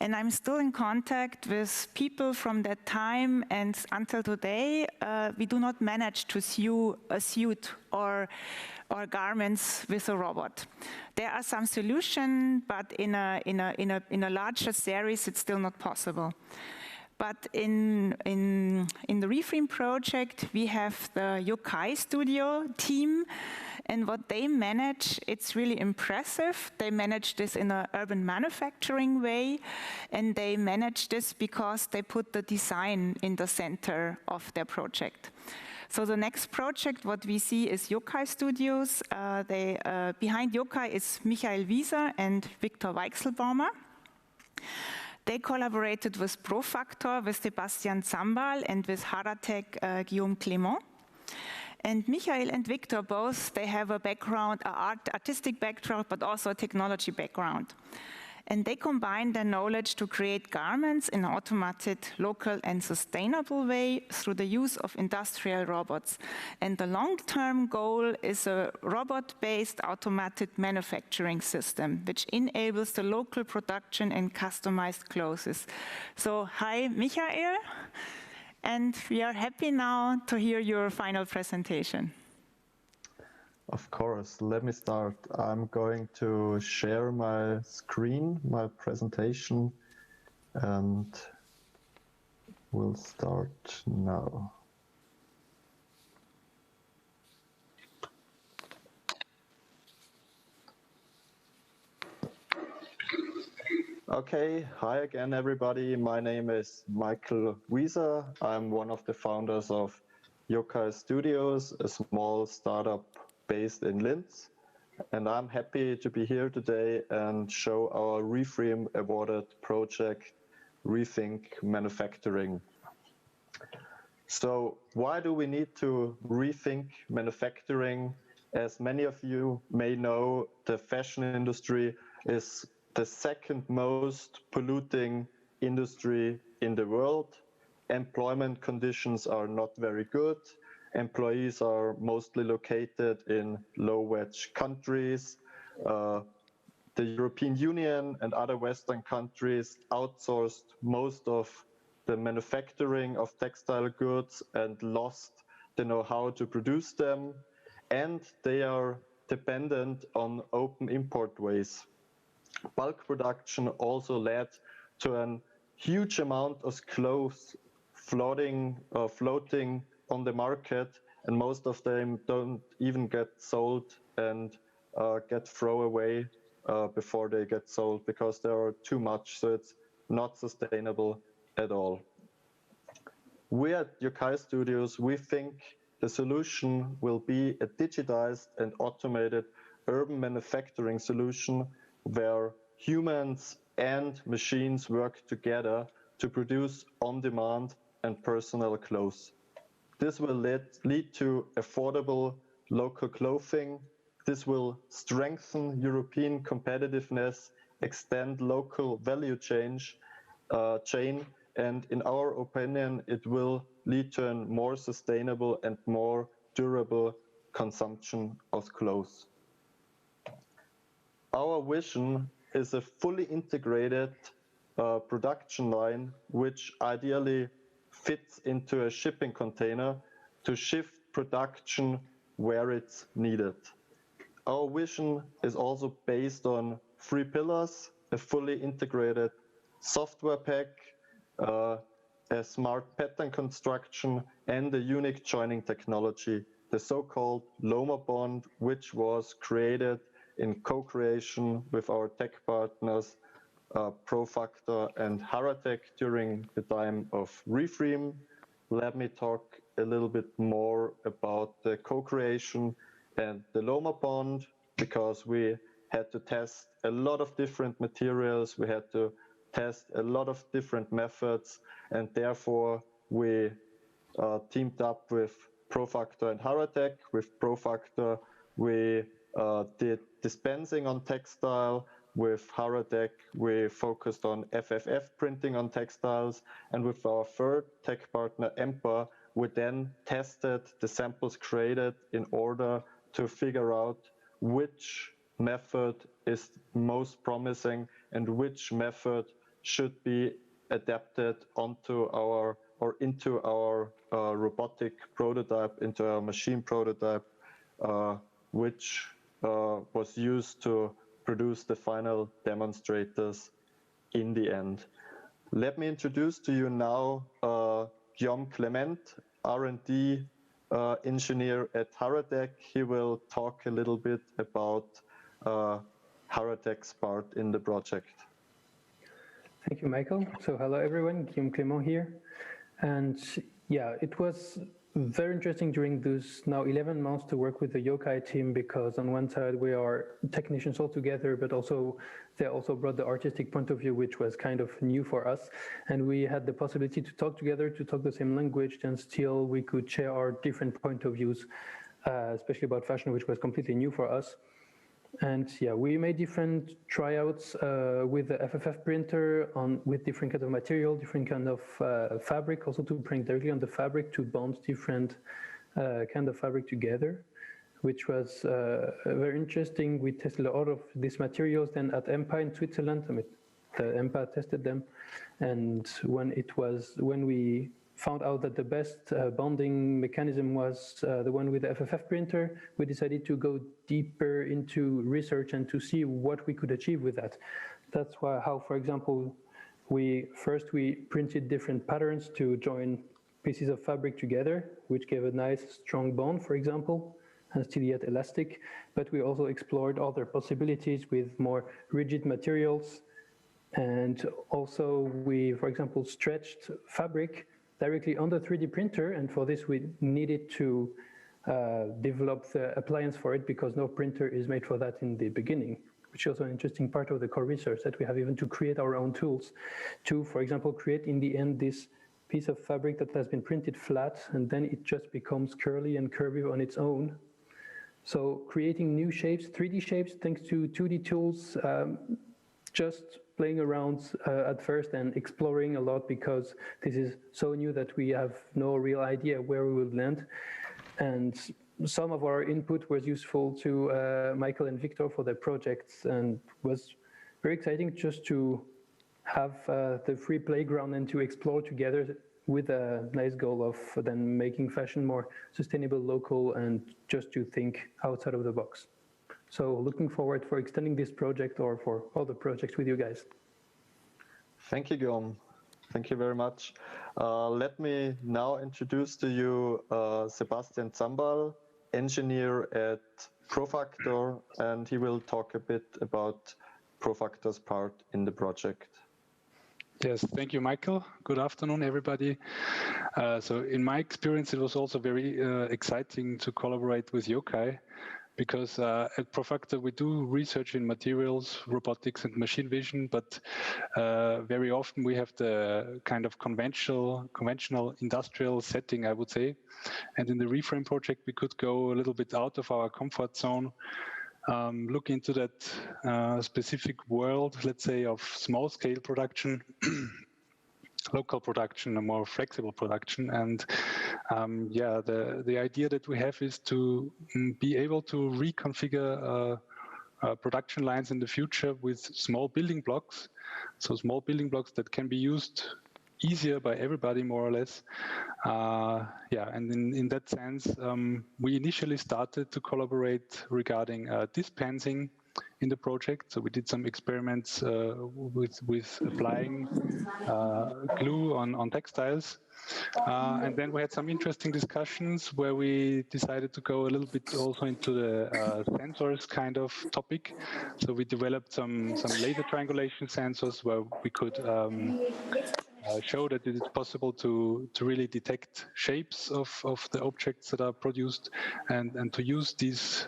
And I'm still in contact with people from that time, and until today, we do not manage to sew a suit or garments with a robot. There are some solutions, but in a larger series, it's still not possible. But in the Re-FREAM project, we have the Yokai Studio team, and what they manage, it's really impressive. They manage this in an urban manufacturing way, and they manage this because they put the design in the center of their project. So the next project, what we see is Yokai Studios. Behind Yokai is Michael Wieser and Viktor Weichselbaumer. They collaborated with Profactor, with Sebastian Zambal, and with Haratec Guillaume Clément. And Michael and Victor both, they have a background, an artistic background, but also a technology background. And they combine their knowledge to create garments in an automated, local and sustainable way through the use of industrial robots. And the long-term goal is a robot-based automated manufacturing system, which enables the local production and customized clothes. So, hi, Michael, and we are happy now to hear your final presentation. Of course, let me start. I'm going to share my screen, my presentation, and we'll start now. Okay, hi again everybody. My name is Michael Wieser. I'm one of the founders of Yokai Studios, a small startup based in Linz, and I'm happy to be here today and show our Re-FREAM awarded project, Rethink Manufacturing. So why do we need to rethink manufacturing? As many of you may know, the fashion industry is the second most polluting industry in the world. Employment conditions are not very good. Employees are mostly located in low-wage countries. The European Union and other Western countries outsourced most of the manufacturing of textile goods and lost the know-how to produce them. And they are dependent on open import ways. Bulk production also led to a huge amount of clothes floating on the market, and most of them don't even get sold and get thrown away before they get sold because there are too much, so it's not sustainable at all. We at Yokai Studios, we think the solution will be a digitized and automated urban manufacturing solution where humans and machines work together to produce on-demand and personal clothes. This will lead to affordable local clothing. This will strengthen European competitiveness, extend local value chain, and in our opinion, it will lead to a more sustainable and more durable consumption of clothes. Our vision is a fully integrated production line, which ideally fits into a shipping container to shift production where it's needed. Our vision is also based on 3 pillars: a fully integrated software pack, a smart pattern construction, and a unique joining technology, the so-called Loma bond, which was created in co-creation with our tech partners Profactor and Haratec during the time of Re-FREAM. Let me talk a little bit more about the co-creation and the Loma bond, because we had to test a lot of different materials, we had to test a lot of different methods, and therefore we teamed up with Profactor and Haratec. With Profactor, we did dispensing on textile. With Haratec, we focused on FFF printing on textiles. And with our third tech partner, EMPA, we then tested the samples created in order to figure out which method is most promising and which method should be adapted onto our or into our robotic prototype, into our machine prototype, which was used to produce the final demonstrators in the end. Let me introduce to you now Guillaume Clement, R&D engineer at Haratech. He will talk a little bit about Haratech's part in the project. Thank you, Michael. So hello everyone, Guillaume Clement here. And yeah, it was very interesting during those now 11 months to work with the Yokai team, because on one side we are technicians all together, but also they also brought the artistic point of view, which was kind of new for us. And we had the possibility to talk together, to talk the same language, and still we could share our different point of views, especially about fashion, which was completely new for us. And yeah, we made different tryouts with the FFF printer with different kinds of material, different kind of fabric, also to print directly on the fabric to bond different kind of fabric together, which was very interesting. We tested a lot of these materials then at EMPA in Switzerland. I mean, the EMPA tested them, and when we found out that the best bonding mechanism was the one with the FFF printer, we decided to go deeper into research and to see what we could achieve with that. That's how, for example, we printed different patterns to join pieces of fabric together, which gave a nice strong bond, for example, and still yet elastic. But we also explored other possibilities with more rigid materials. And also we, for example, stretched fabric directly on the 3D printer, and for this we needed to develop the appliance for it, because no printer is made for that in the beginning, which is also an interesting part of the core research, that we have even to create our own tools to, for example, create in the end this piece of fabric that has been printed flat, and then it just becomes curly and curvy on its own. So creating new shapes, 3D shapes, thanks to 2D tools, just playing around at first and exploring a lot, because this is so new that we have no real idea where we will land. And some of our input was useful to Michael and Victor for their projects, and was very exciting just to have the free playground and to explore together with a nice goal of then making fashion more sustainable, local, and just to think outside of the box. So looking forward for extending this project or for other projects with you guys. Thank you, Guillaume. Thank you very much. Let me now introduce to you Sebastian Zambal, engineer at Profactor, and he will talk a bit about Profactor's part in the project. Yes, thank you, Michael. Good afternoon, everybody. So in my experience, it was also very exciting to collaborate with Yokai, because at Profactor we do research in materials, robotics and machine vision, but very often we have the kind of conventional industrial setting, I would say. And in the Re-FREAM project we could go a little bit out of our comfort zone, look into that specific world, let's say, of small-scale production, local production, a more flexible production. And yeah, the idea that we have is to be able to reconfigure production lines in the future with small building blocks. So small building blocks that can be used easier by everybody, more or less. Yeah, and in that sense, we initially started to collaborate regarding dispensing in the project. So we did some experiments with applying glue on textiles. And then we had some interesting discussions where we decided to go a little bit also into the sensors kind of topic. So we developed some laser triangulation sensors where we could show that it is possible to really detect shapes of the objects that are produced, and to use these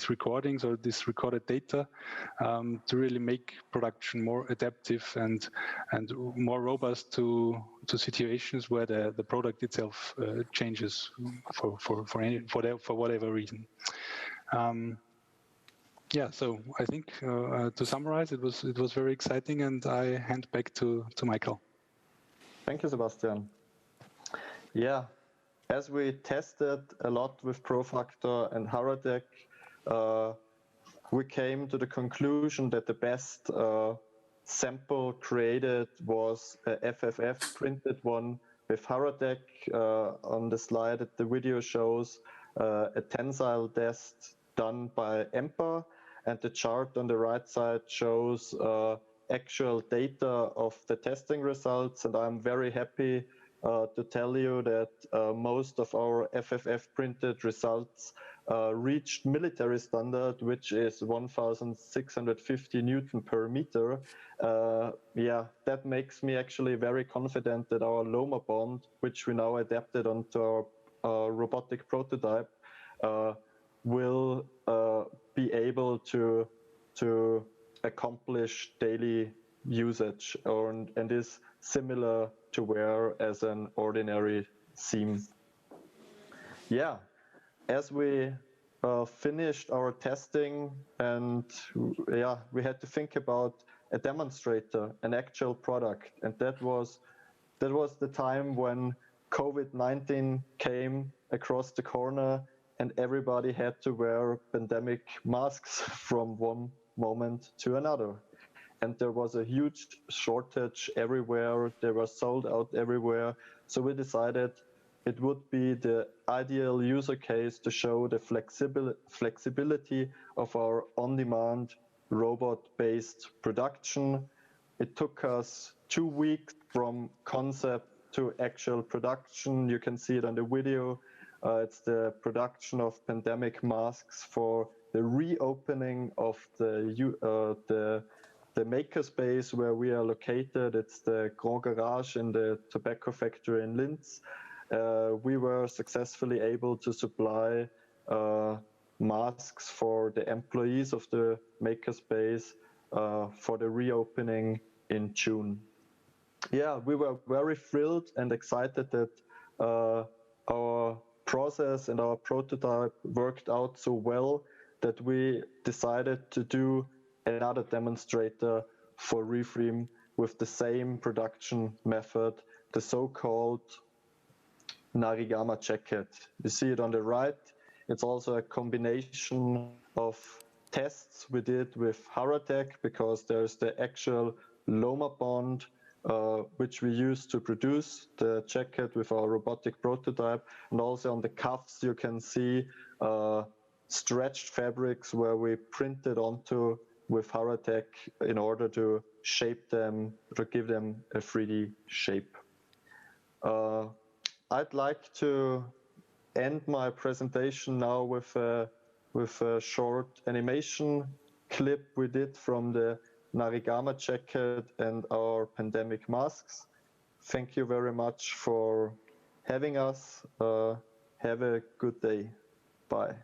recordings or this recorded data to really make production more adaptive and more robust to situations where the product itself changes for whatever reason. Yeah, so I think to summarize, it was very exciting, and I hand back to Michael. Thank you, Sebastian. Yeah, as we tested a lot with Profactor and Haratech, we came to the conclusion that the best sample created was a FFF printed one with Haratec. On the slide, the video shows a tensile test done by EMPA, and the chart on the right side shows actual data of the testing results. And I'm very happy to tell you that most of our FFF printed results reached military standard, which is 1,650 Newton per meter. Yeah, that makes me actually very confident that our Loma bond, which we now adapted onto our robotic prototype, will be able to accomplish daily usage and is similar to wear as an ordinary seam. Yeah, as we finished our testing, and yeah, we had to think about a demonstrator, an actual product, and that was the time when COVID-19 came across the corner and everybody had to wear pandemic masks from one moment to another. And there was a huge shortage everywhere. They were sold out everywhere. So we decided it would be the ideal user case to show the flexibility of our on-demand robot-based production. It took us 2 weeks from concept to actual production. You can see it on the video. It's the production of pandemic masks for the reopening of the makerspace where we are located. It's the Grand Garage in the tobacco factory in Linz. We were successfully able to supply masks for the employees of the makerspace for the reopening in June. Yeah, we were very thrilled and excited that our process and our prototype worked out so well that we decided to do another demonstrator for Re-FREAM with the same production method, the so-called Narigama jacket. You see it on the right. It's also a combination of tests we did with Haratec, because there's the actual Loma bond which we use to produce the jacket with our robotic prototype. And also on the cuffs you can see stretched fabrics where we printed onto with Haratec in order to shape them, to give them a 3D shape. I'd like to end my presentation now with a short animation clip we did from the Narigama jacket and our pandemic masks. Thank you very much for having us. Have a good day. Bye.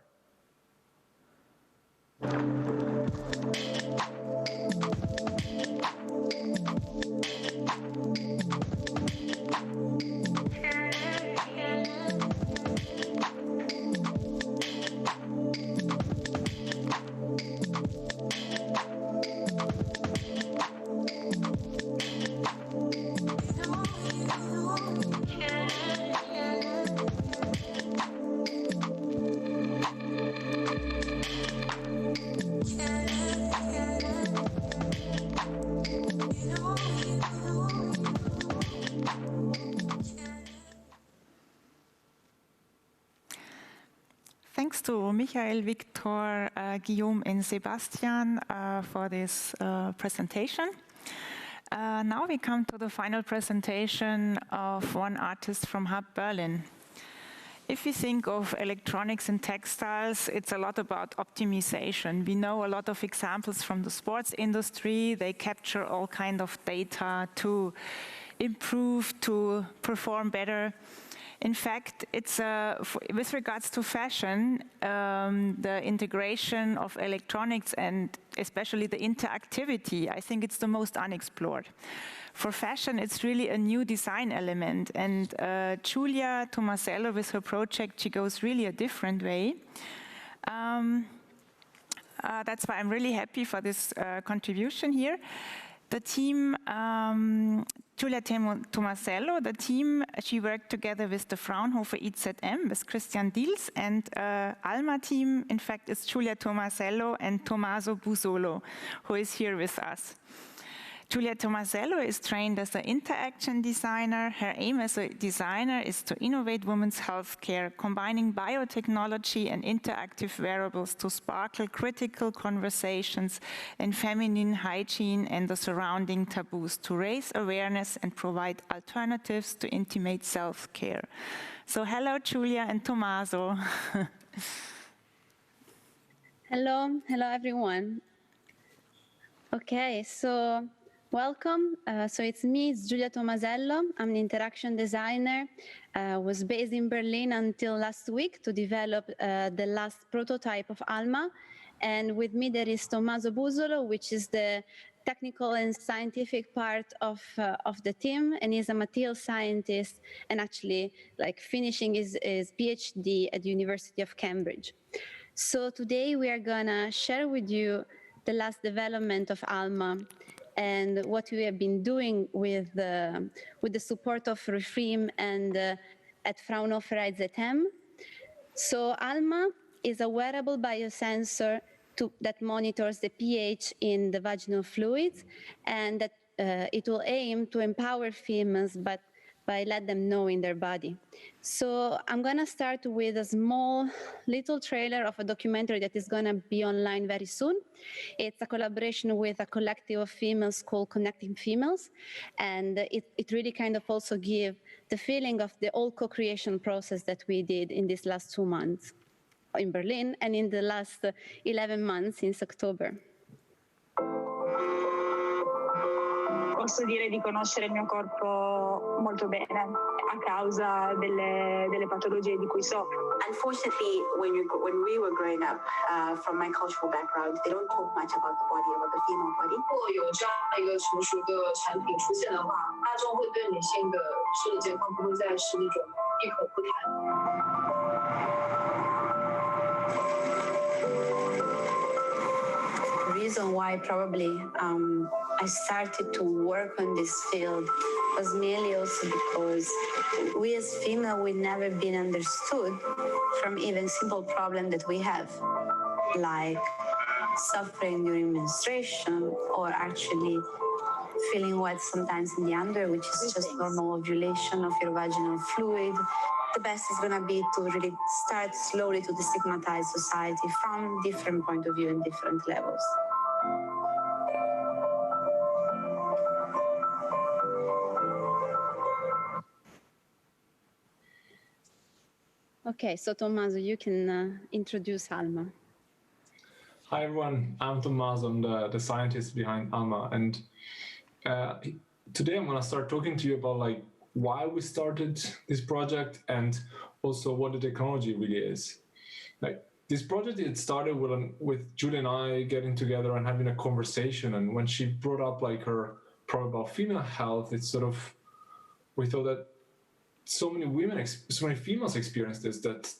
Thanks to Michael, Victor, Guillaume and Sebastian for this presentation. Now we come to the final presentation of one artist from Hub Berlin. If we think of electronics and textiles, it's a lot about optimization. We know a lot of examples from the sports industry. They capture all kinds of data to improve, to perform better. In fact, it's with regards to fashion, the integration of electronics and especially the interactivity, I think it's the most unexplored. For fashion, it's really a new design element, and Giulia Tomasello with her project, she goes really a different way. That's why I'm really happy for this contribution here. The team, Giulia Tomasello, the team, she worked together with the Fraunhofer IZM, with Christian Diels, and Alma team, in fact, is Giulia Tomasello and Tommaso Busolo, who is here with us. Giulia Tomasello is trained as an interaction designer. Her aim as a designer is to innovate women's healthcare, combining biotechnology and interactive wearables to sparkle critical conversations in feminine hygiene and the surrounding taboos, to raise awareness and provide alternatives to intimate self-care. So hello, Giulia and Tommaso. Hello everyone. Okay, so welcome. So it's me, it's Giulia Tomasello. I'm an interaction designer. Was based in Berlin until last week to develop the last prototype of Alma. And with me there is Tommaso Busolo, which is the technical and scientific part of the team, and he's a material scientist and actually like finishing his PhD at the University of Cambridge. So today we are gonna share with you the last development of Alma and what we have been doing with the support of Re-FREAM and at Fraunhofer IZM. So Alma is a wearable biosensor that monitors the pH in the vaginal fluids, and that it will aim to empower females by let them know in their body. So I'm gonna start with a small little trailer of a documentary that is gonna be online very soon. It's a collaboration with a collective of females called Connecting Females, and it really kind of also gives the feeling of the whole co-creation process that we did in these last 2 months in Berlin and in the last 11 months since October. Posso dire di conoscere il mio corpo molto bene a causa delle patologie di cui soffro. Unfortunately, when we were growing up, from my cultural background, they don't talk much about the body, about the female body. 如果有这样一个成熟的产品出现的话，大众会对女性的生理健康不会再是那种闭口不谈。 The reason why probably I started to work on this field was mainly also because we as female, we've never been understood from even simple problems that we have, like suffering during menstruation or actually feeling wet sometimes in the underwear, which is just normal ovulation of your vaginal fluid. The best is going to be to really start slowly to destigmatize society from different point of view and different levels. Okay, so Tommaso, you can introduce Alma. Hi everyone, I'm Tommaso, I'm the scientist behind Alma, and today I'm going to start talking to you about like why we started this project and also what the technology really is. Like this project, it started with Giulia and I getting together and having a conversation, and when she brought up like her problem about female health, it's sort of, we thought that so many females experience this, that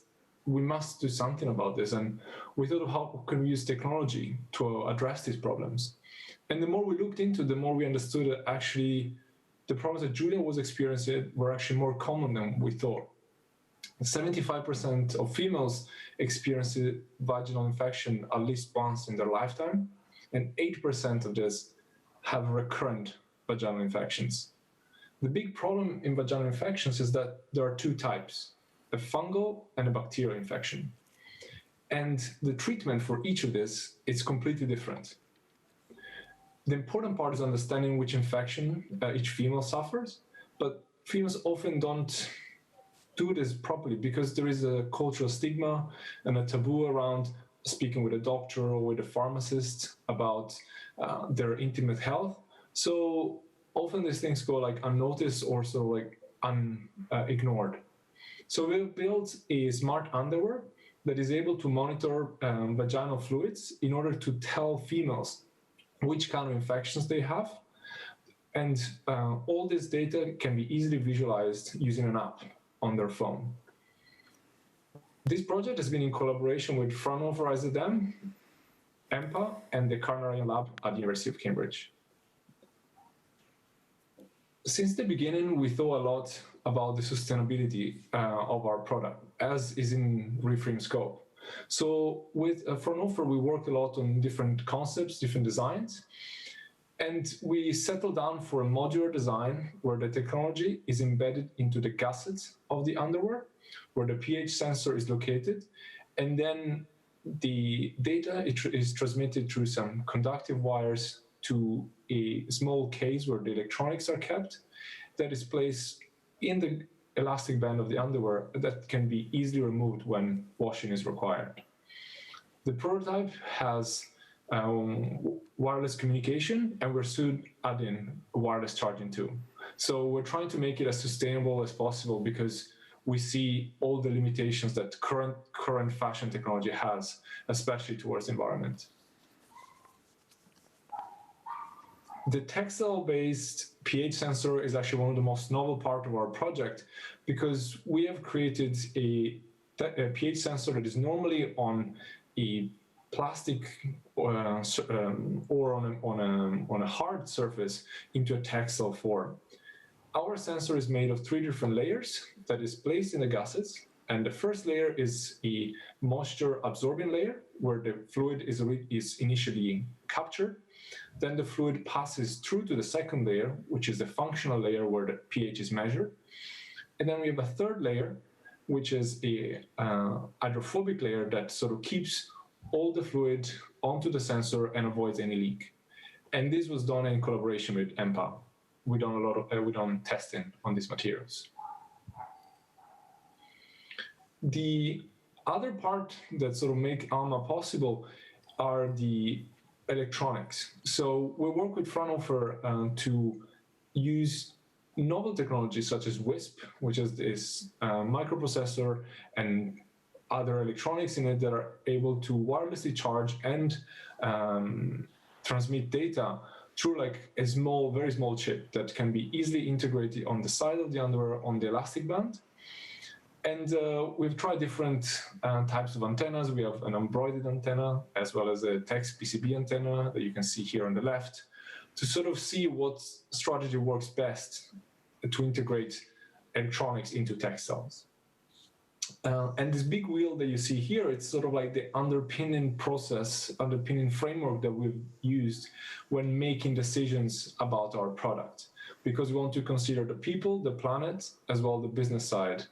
we must do something about this, and we thought of how can we use technology to address these problems. And the more we looked into it, the more we understood that actually the problems that Giulia was experiencing were actually more common than we thought. 75% of females experience vaginal infection at least once in their lifetime, and 8% of this have recurrent vaginal infections. The big problem in vaginal infections is that there are two types, a fungal and a bacterial infection. And the treatment for each of this is completely different. The important part is understanding which infection each female suffers, but females often don't do this properly because there is a cultural stigma and a taboo around speaking with a doctor or with a pharmacist about their intimate health. So often these things go like unnoticed or so like ignored. So we built a smart underwear that is able to monitor vaginal fluids in order to tell females which kind of infections they have. And all this data can be easily visualized using an app on their phone. This project has been in collaboration with Fraunhofer IZM, EMPA, and the Carnarian Lab at the University of Cambridge. Since the beginning, we thought a lot about the sustainability of our product, as is in Re-FREAM scope. So with Fraunhofer, we worked a lot on different concepts, different designs. And we settled down for a modular design where the technology is embedded into the gussets of the underwear, where the pH sensor is located, and then the data is transmitted through some conductive wires to a small case where the electronics are kept, that is placed in the elastic band of the underwear that can be easily removed when washing is required. The prototype has wireless communication, and we're soon adding wireless charging too. So we're trying to make it as sustainable as possible because we see all the limitations that current fashion technology has, especially towards the environment. The textile-based pH sensor is actually one of the most novel parts of our project because we have created a pH sensor that is normally on a plastic or on a hard surface into a textile form. Our sensor is made of 3 different layers that is placed in the gussets, and the first layer is a moisture absorbing layer where the fluid is initially captured. Then the fluid passes through to the second layer, which is the functional layer where the pH is measured. And then we have a third layer, which is a hydrophobic layer that sort of keeps all the fluid onto the sensor and avoids any leak. And this was done in collaboration with EMPA. We've done a lot of we've done testing on these materials. The other part that sort of make Alma possible are the electronics. So we work with Fraunhofer to use novel technologies such as WISP, which is this microprocessor and other electronics in it that are able to wirelessly charge and transmit data through like a small, very small chip that can be easily integrated on the side of the underwear on the elastic band. And we've tried different types of antennas. We have an embroidered antenna as well as a text PCB antenna that you can see here on the left to sort of see what strategy works best to integrate electronics into textiles. And this big wheel that you see here, it's sort of like the underpinning process, underpinning framework that we've used when making decisions about our product, because we want to consider the people, the planet, as well as the business side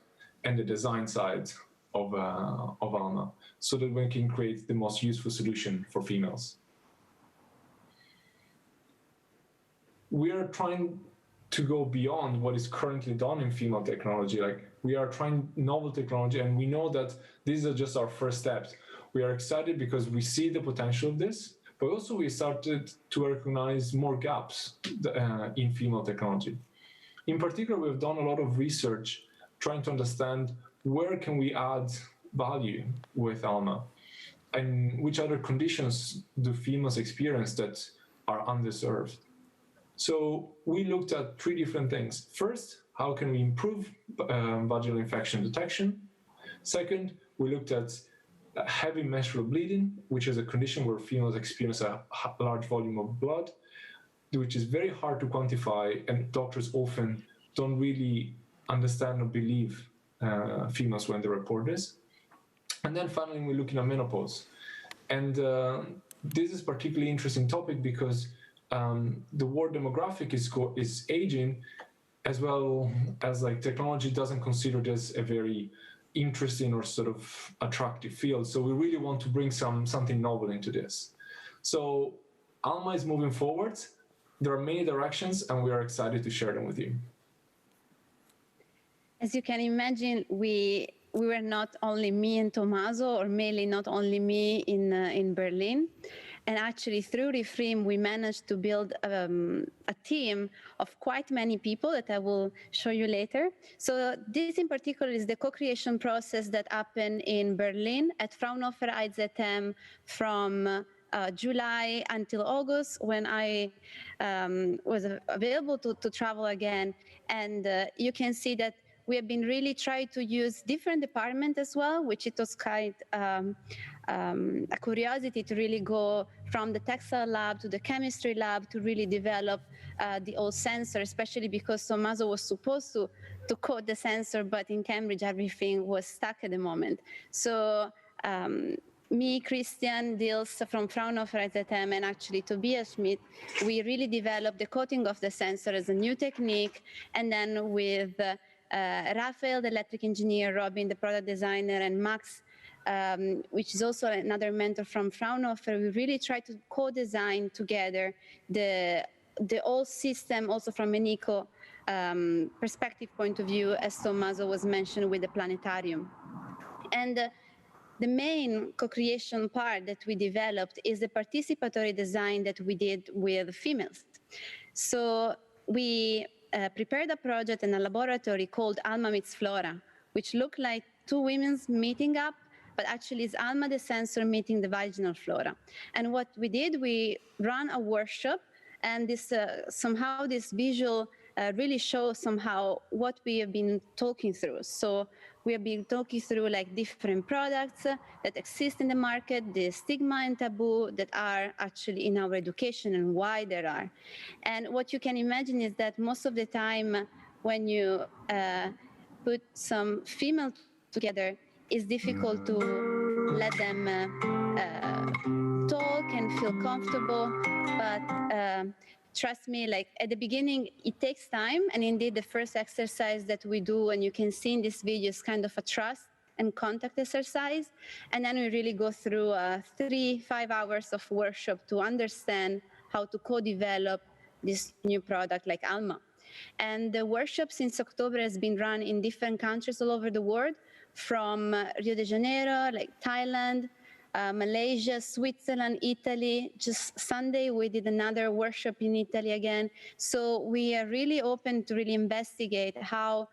and the design side of Alma, so that we can create the most useful solution for females. We are trying to go beyond what is currently done in female technology. Like, we are trying novel technology, and we know that these are just our first steps. We are excited because we see the potential of this, but also we started to recognize more gaps in female technology. In particular, we've done a lot of research trying to understand where can we add value with Alma, and which other conditions do females experience that are underserved. So we looked at 3 different things. First, how can we improve vaginal infection detection? Second, we looked at heavy menstrual bleeding, which is a condition where females experience a large volume of blood, which is very hard to quantify, and doctors often don't really understand or believe females when they report this. And then finally, we're looking at menopause. And this is a particularly interesting topic because the world demographic is aging, as well as like technology doesn't consider this a very interesting or sort of attractive field. So we really want to bring something novel into this. So Alma is moving forward. There are many directions, and we are excited to share them with you. As you can imagine, we were not only me and Tommaso, or mainly not only me in Berlin. And actually, through Re-FREAM, we managed to build a team of quite many people that I will show you later. So this in particular is the co-creation process that happened in Berlin at Fraunhofer IZM from July until August, when I was available to travel again. And you can see that we have been really trying to use different departments as well, which it was quite a curiosity to really go from the textile lab to the chemistry lab to really develop the old sensor, especially because Tommaso was supposed to code the sensor, but in Cambridge everything was stuck at the moment. So me, Christian, Dils from Fraunhofer at ZM, and actually Tobias Schmidt, we really developed the coating of the sensor as a new technique. And then with Raphael, the electric engineer, Robin, the product designer, and Max, which is also another mentor from Fraunhofer, we really try to co-design together the whole system, also from an eco perspective point of view, as Tommaso was mentioned with the planetarium. And the main co-creation part that we developed is the participatory design that we did with females. So we prepared a project in a laboratory called Alma Meets Flora, which looked like two women meeting up, but actually it's Alma the sensor meeting the vaginal flora. And what we did, we ran a workshop, and this somehow this visual really shows somehow what we have been talking through. So we have been talking through like different products that exist in the market, the stigma and taboo that are actually in our education and why there are. And what you can imagine is that most of the time when you put some female together, it's difficult to let them talk and feel comfortable, but trust me, like at the beginning, it takes time. And indeed, the first exercise that we do, and you can see in this video, is kind of a trust and contact exercise. And then we really go through 3-5 hours of workshop to understand how to co-develop this new product like Alma. And the workshop since October has been run in different countries all over the world, from Rio de Janeiro, like Thailand, Malaysia, Switzerland, Italy. Just Sunday, we did another workshop in Italy again. So we are really open to really investigate how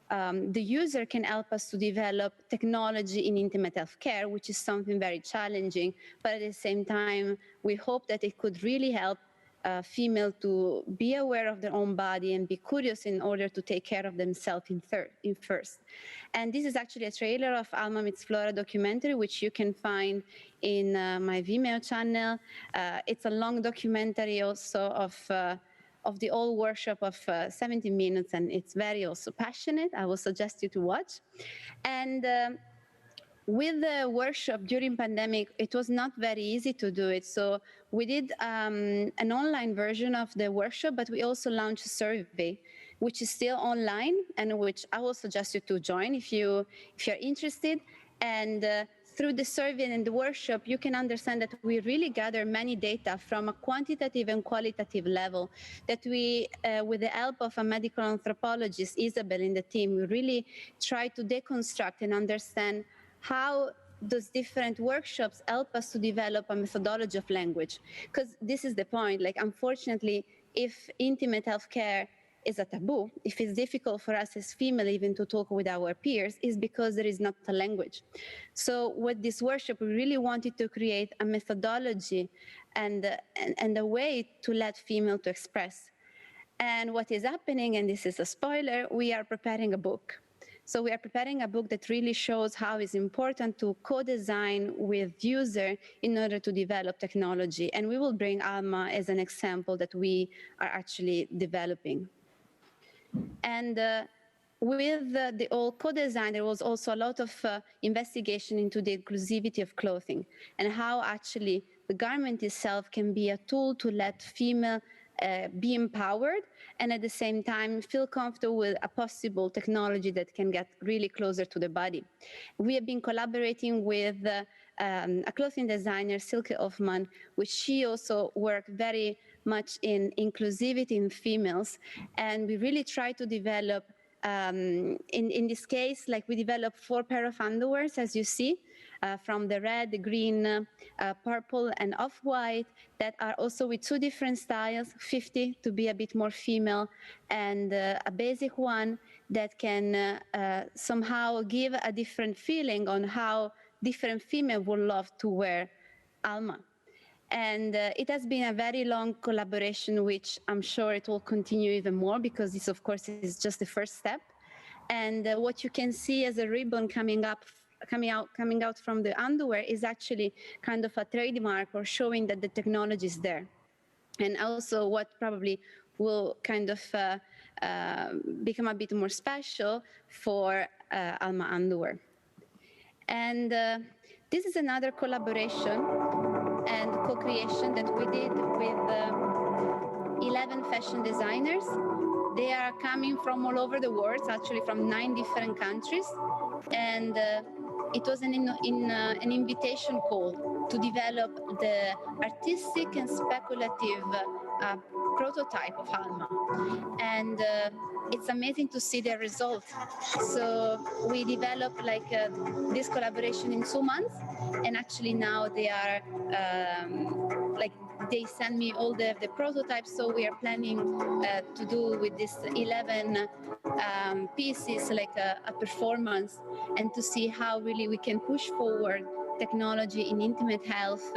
the user can help us to develop technology in intimate healthcare, which is something very challenging. But at the same time, we hope that it could really help female to be aware of their own body and be curious in order to take care of themselves in first. And this is actually a trailer of Alma Meets Flora documentary, which you can find in my Vimeo channel. It's a long documentary also of the whole workshop of 70 minutes, and it's very also passionate. I will suggest you to watch. And with the workshop during pandemic, it was not very easy to do it. So we did an online version of the workshop, but we also launched a survey, which is still online, and which I will suggest you to join if you're interested. And through the survey and the workshop, you can understand that we really gather many data from a quantitative and qualitative level, that we, with the help of a medical anthropologist, Isabel, in the team, we really try to deconstruct and understand how those different workshops help us to develop a methodology of language. Because this is the point, like, unfortunately, if intimate healthcare is a taboo, if it's difficult for us as female even to talk with our peers, is because there is not a language. So with this workshop, we really wanted to create a methodology and a way to let female to express. And what is happening, and this is a spoiler, we are preparing a book. So we are preparing a book that really shows how it's important to co-design with user in order to develop technology. And we will bring Alma as an example that we are actually developing. And with the whole co-design, there was also a lot of investigation into the inclusivity of clothing and how actually the garment itself can be a tool to let female be empowered and at the same time feel comfortable with a possible technology that can get really closer to the body. We have been collaborating with a clothing designer, Silke Hoffman, which she also worked very much in inclusivity in females. And we really try to develop, in this case, like we developed 4 pairs of underwears, as you see, from the red, the green, purple, and off-white, that are also with 2 different styles, 50 to be a bit more female, and a basic one that can somehow give a different feeling on how different females would love to wear Alma. And it has been a very long collaboration, which I'm sure it will continue even more, because this, of course, is just the first step. And what you can see as a ribbon coming out from the underwear is actually kind of a trademark, or showing that the technology is there. And also what probably will kind of become a bit more special for Alma underwear. And This is another collaboration and co-creation that we did with 11 fashion designers. They are coming from all over the world, actually from 9 different countries. And it was an invitation call to develop the artistic and speculative prototype of Alma. And it's amazing to see the result. So we developed this collaboration in 2 months, and actually now they are they send me all the prototypes. So we are planning to do with this 11 pieces like a performance, and to see how really we can push forward technology in intimate health,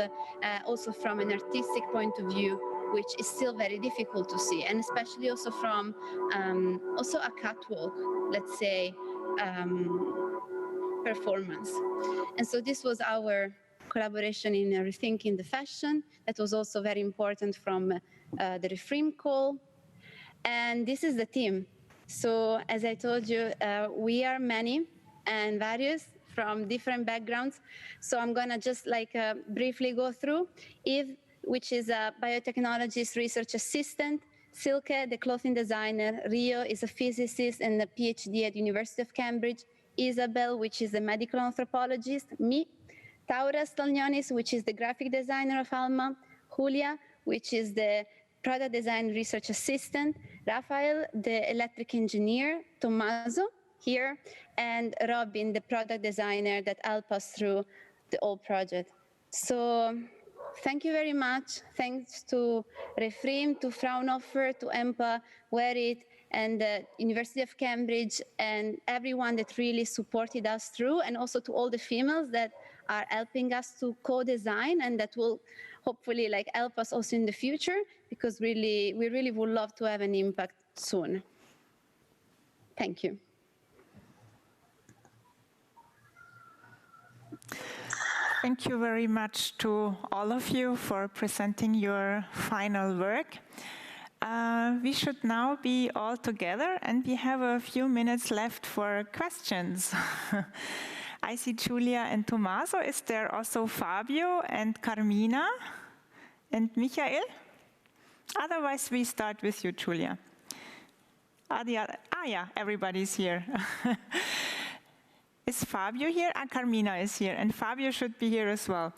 also from an artistic point of view, which is still very difficult to see, and especially also from also a catwalk, let's say, performance. And so this was our collaboration in rethinking the fashion. That was also very important from the Re-FREAM call. And this is the team. So as I told you, we are many and various from different backgrounds. So I'm gonna just briefly go through. Eve, which is a biotechnologist research assistant. Silke, the clothing designer. Rio is a physicist and a PhD at University of Cambridge. Isabel, which is a medical anthropologist. Me, Taura Stolnionis, which is the graphic designer of Alma. Julia, which is the product design research assistant. Rafael, the electric engineer. Tommaso, here, and Robin, the product designer that helped us through the whole project. So thank you very much. Thanks to Re-FREAM, to Fraunhofer, to EMPA, Werit, and the University of Cambridge, and everyone that really supported us through, and also to all the females that are helping us to co-design, and that will hopefully help us also in the future, because we really would love to have an impact soon. Thank you. Thank you very much to all of you for presenting your final work. We should now be all together, and we have a few minutes left for questions. I see Giulia and Tommaso. Is there also Fabio and Carmina and Michael? Otherwise, we start with you, Giulia. Yeah, everybody's here. Is Fabio here? Carmina is here, and Fabio should be here as well.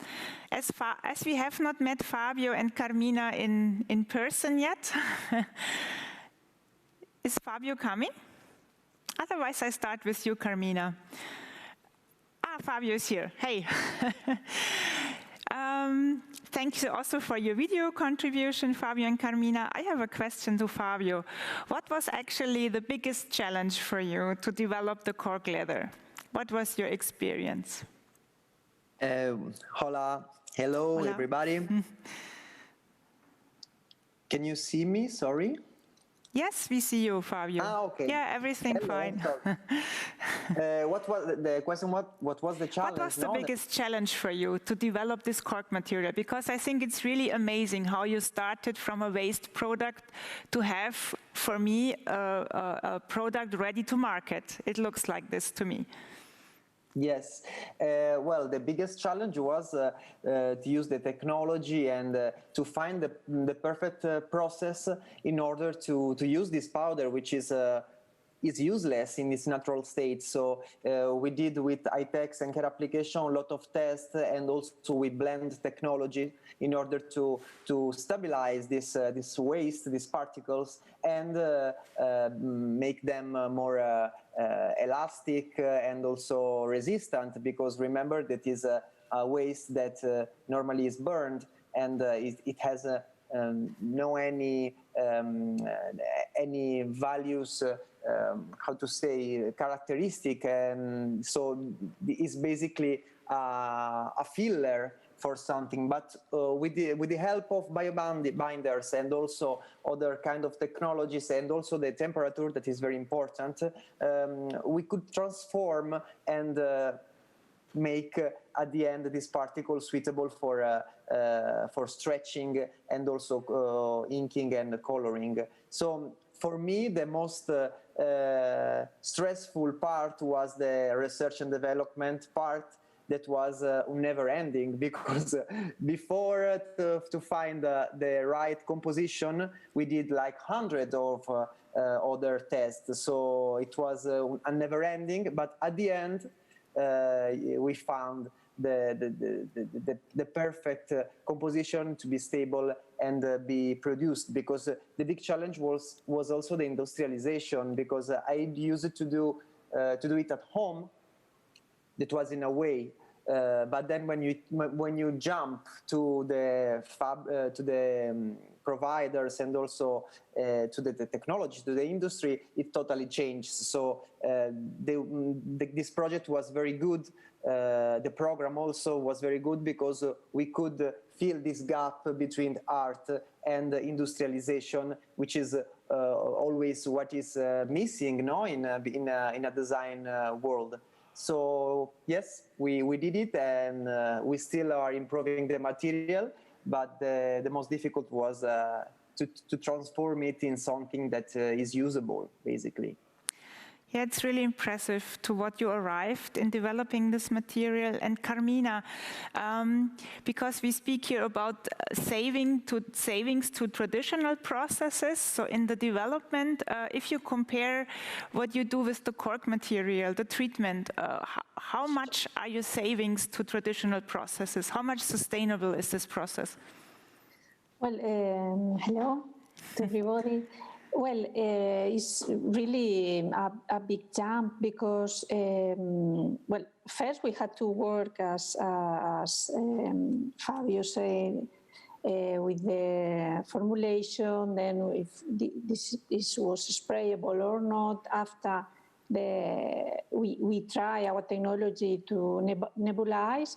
As we have not met Fabio and Carmina in person yet, is Fabio coming? Otherwise, I start with you, Carmina. Fabio is here. Hey. Thank you also for your video contribution, Fabio and Carmina. I have a question to Fabio. What was actually the biggest challenge for you to develop the cork leather? What was your experience? Hola. Hello, everybody. Can you see me? Sorry. Yes, we see you, Fabio. Okay. Yeah, everything fine. What was the question? What was the challenge? What was the biggest challenge for you to develop this cork material? Because I think it's really amazing how you started from a waste product to have, for me, a product ready to market. It looks like this to me. Yes. Well, the biggest challenge was to use the technology and to find the perfect process in order to use this powder, which is useless in its natural state. So we did with IPEX and care application a lot of tests, and also we blend technology in order to stabilize this waste, these particles, and make them more elastic and also resistant, because remember that is a waste that normally is burned, and it has no any values, how to say, characteristic, and so it's basically a filler for something. But with the help of biobinders and also other kind of technologies, and also the temperature that is very important, we could transform and make at the end this particle suitable for stretching and also inking and coloring. So for me, the most stressful part was the research and development part, that was never ending, because before to find the right composition, we did like hundreds of other tests. So it was a never ending, but at the end, we found the perfect composition to be stable and be produced, because the big challenge was also the industrialization, because I used to do it at home. That was in a way, but then when you jump to the providers and also to the technology, to the industry, it totally changed. So this project was very good. The program also was very good, because we could fill this gap between art and industrialization, which is always what is missing, no, in a design world. So yes, we did it, and we still are improving the material, but the most difficult was to transform it in something that is usable, basically. Yeah, it's really impressive to what you arrived in developing this material. And Carmina, because we speak here about savings to traditional processes, so in the development, if you compare what you do with the cork material, the treatment, how much are your savings to traditional processes? How much sustainable is this process? Well, hello to everybody. Well, it's really a big jump, because, well, first we had to work, as Fabio said, with the formulation, then if this was sprayable or not. After we try our technology to nebulize,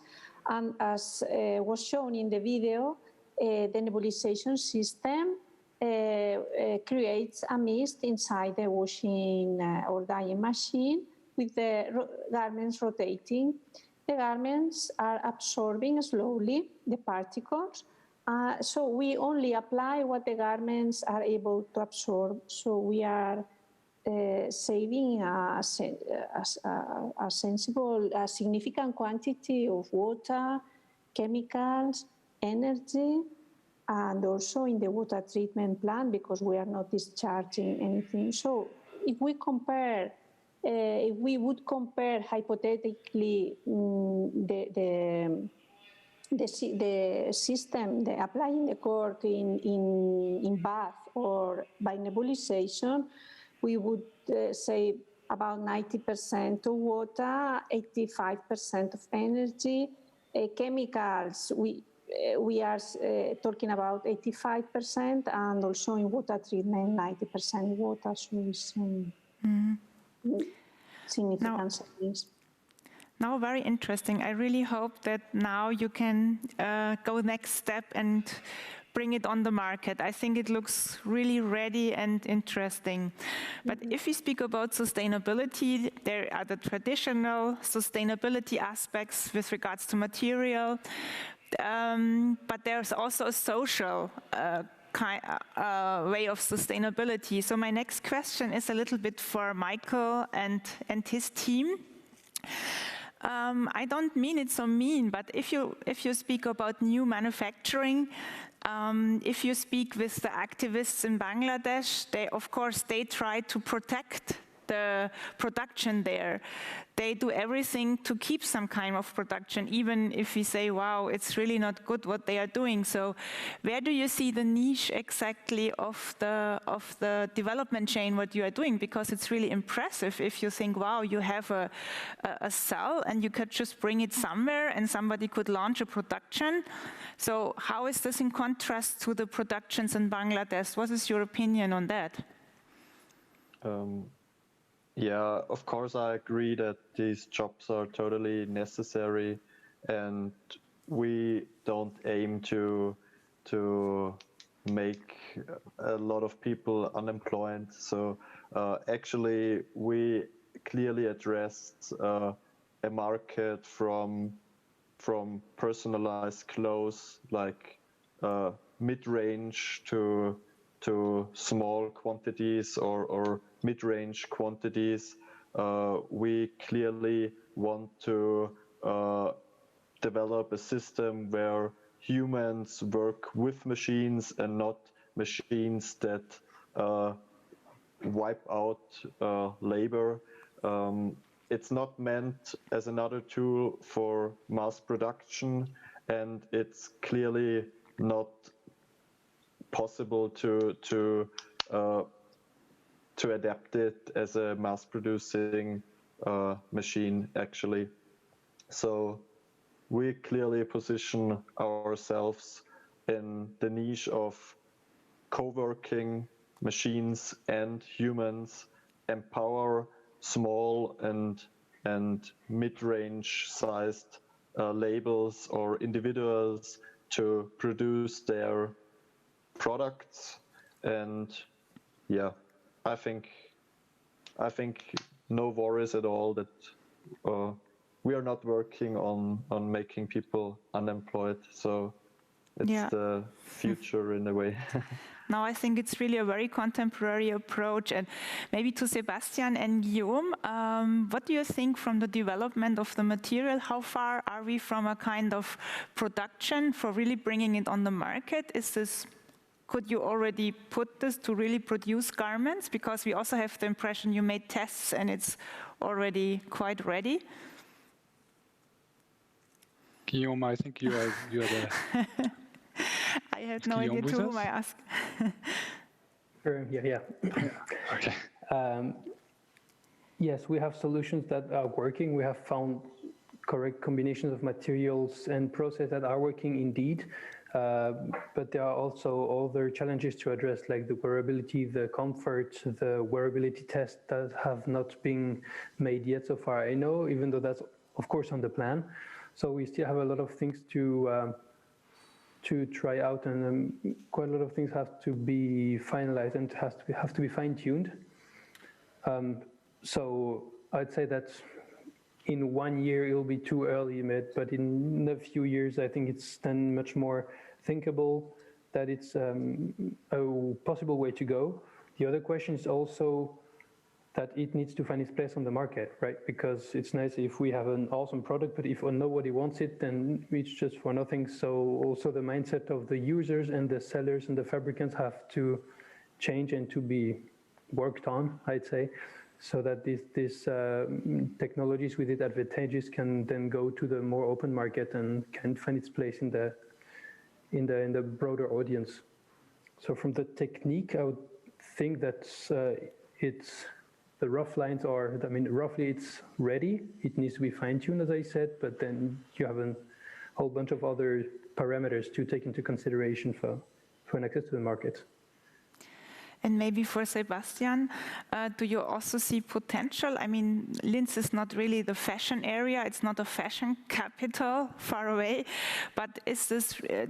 and as was shown in the video, the nebulization system creates a mist inside the washing or dyeing machine, with the garments rotating. The garments are absorbing slowly the particles, so we only apply what the garments are able to absorb. So we are saving a significant quantity of water, chemicals, energy, and also in the water treatment plant, because we are not discharging anything. So if we would compare hypothetically the system, applying the cork in bath or by nebulization, we would save about 90% of water, 85% of energy. Chemicals, we are talking about 85%, and also in water treatment, 90% water. So it's significant savings. Now, very interesting. I really hope that now you can go next step and bring it on the market. I think it looks really ready and interesting. But if we speak about sustainability, there are the traditional sustainability aspects with regards to material. But there's also a social way of sustainability. So my next question is a little bit for Michael and his team. I don't mean it so mean, but if you speak about new manufacturing, if you speak with the activists in Bangladesh, they try to protect the production there. They do everything to keep some kind of production, even if we say, wow, it's really not good what they are doing. So where do you see the niche exactly of the development chain, what you are doing? Because it's really impressive if you think, wow, you have a cell and you could just bring it somewhere and somebody could launch a production. So how is this in contrast to the productions in Bangladesh? What is your opinion on that? Yeah, of course, I agree that these jobs are totally necessary, and we don't aim to make a lot of people unemployed. So actually, we clearly addressed a market from personalized clothes, like mid-range to small quantities or mid-range quantities. We clearly want to develop a system where humans work with machines and not machines that wipe out labor. It's not meant as another tool for mass production, and it's clearly not possible to adapt it as a mass-producing machine, actually. So we clearly position ourselves in the niche of co-working machines and humans, empower small and mid-range sized labels or individuals to produce their products. And yeah, I think no worries at all that we are not working on making people unemployed. So it's the future in a way. Now I think it's really a very contemporary approach. And maybe to Sebastian and Guillaume, what do you think from the development of the material? How far are we from a kind of production for really bringing it on the market? Could you already put this to really produce garments? Because we also have the impression you made tests and it's already quite ready. Guillaume, I think you are the... I had no idea to whom I asked. Yeah. Okay. Yes, we have solutions that are working. We have found correct combinations of materials and process that are working indeed. But there are also other challenges to address, like the wearability, the comfort, the wearability tests that have not been made yet so far. I know, even though that's of course on the plan. So we still have a lot of things to try out, and quite a lot of things have to be finalized and have to be fine-tuned. So I'd say that in 1 year it will be too early, but in a few years I think it's then much more thinkable that it's a possible way to go. The other question is also that it needs to find its place on the market, right? Because it's nice if we have an awesome product, but if nobody wants it, then it's just for nothing. So also the mindset of the users and the sellers and the fabricants have to change and to be worked on, I'd say, so that these technologies with its advantages can then go to the more open market and can find its place in the broader audience. So from the technique, I would think that the rough lines are, roughly it's ready. It needs to be fine-tuned, as I said, but then you have a whole bunch of other parameters to take into consideration for an access to the market. And maybe for Sebastian, do you also see potential? I mean, Linz is not really the fashion area. It's not a fashion capital, far away. But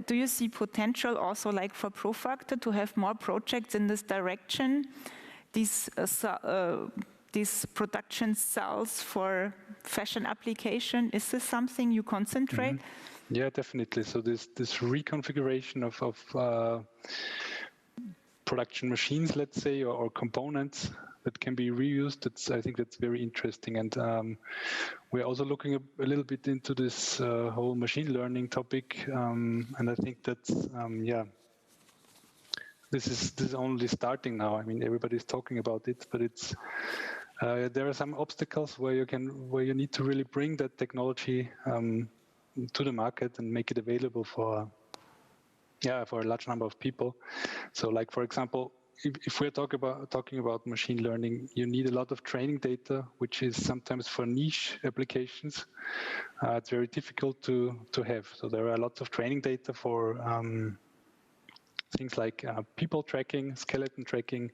do you see potential also like for Profactor to have more projects in this direction? These production cells for fashion application, is this something you concentrate? Mm-hmm. Yeah, definitely. So this reconfiguration of production machines, let's say, or components that can be reused, I think that's very interesting. And we're also looking a little bit into this whole machine learning topic. And I think that's, This is only starting now. I mean, everybody's talking about it, but it's there are some obstacles where you need to really bring that technology to the market and make it available for a large number of people. So, like for example, if we're talking about machine learning, you need a lot of training data, which is sometimes for niche applications. It's very difficult to have. So there are lots of training data for things like people tracking, skeleton tracking,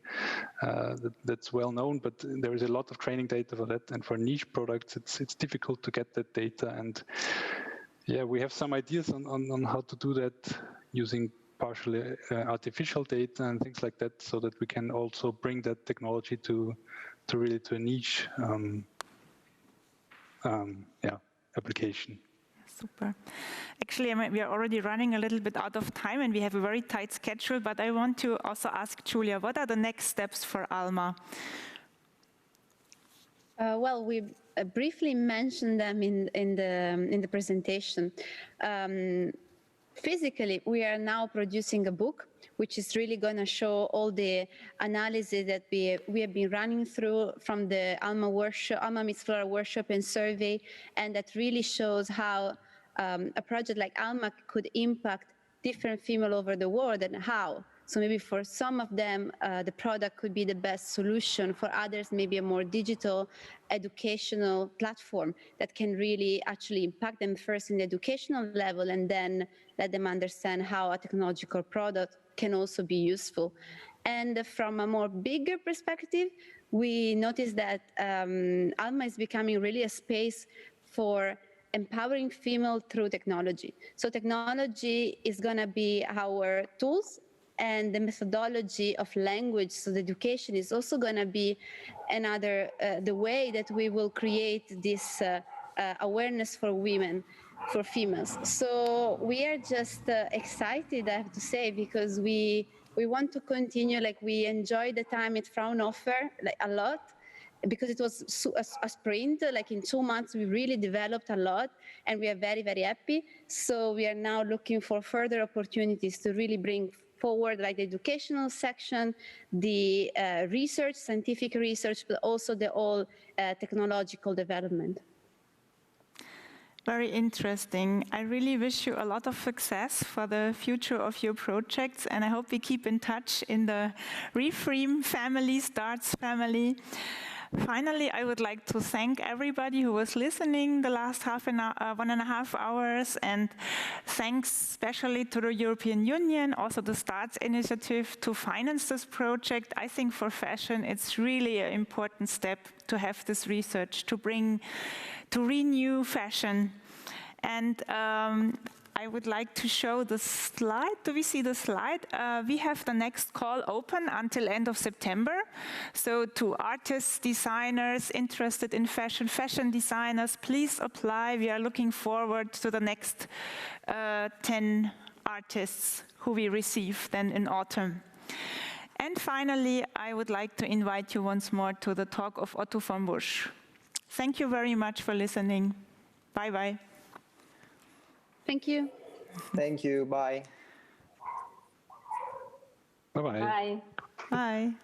that's well known, but there is a lot of training data for that. And for niche products, it's difficult to get that data. And yeah, we have some ideas on how to do that using partially artificial data and things like that, so that we can also bring that technology to a niche application. Super. Actually, we are already running a little bit out of time and we have a very tight schedule, but I want to also ask Julia, what are the next steps for Alma? Well, we briefly mentioned them in the presentation. Physically, we are now producing a book, which is really going to show all the analysis that we have been running through from the Alma workshop, Alma Meets Flora workshop and survey, and that really shows how a project like Alma could impact different females over the world and how. So maybe for some of them, the product could be the best solution. For others, maybe a more digital educational platform that can really actually impact them first in the educational level and then let them understand how a technological product can also be useful. And from a more bigger perspective, we noticed that Alma is becoming really a space for empowering female through technology. So technology is going to be our tools, and the methodology of language, so the education is also going to be another, the way that we will create this awareness for women, for females. So we are just excited, I have to say, because we want to continue, like we enjoyed the time at Fraunhofer like a lot, because it was a sprint, like in 2 months, we really developed a lot and we are very, very happy. So we are now looking for further opportunities to really bring forward like the educational section, the research, scientific research, but also the all technological development. Very interesting. I really wish you a lot of success for the future of your projects, and I hope we keep in touch in the Re-FREAM family, Starts family. Finally, I would like to thank everybody who was listening the last 1.5 hours, and thanks especially to the European Union, also the Starts initiative to finance this project. I think for fashion, it's really an important step to have this research, to renew fashion. And I would like to show the slide. Do we see the slide? We have the next call open until end of September. So to artists, designers interested in fashion, fashion designers, please apply. We are looking forward to the next 10 artists who we receive then in autumn. And finally, I would like to invite you once more to the talk of Otto von Busch. Thank you very much for listening. Bye-bye. Thank you. Thank you. Bye. Bye-bye. Bye. Bye.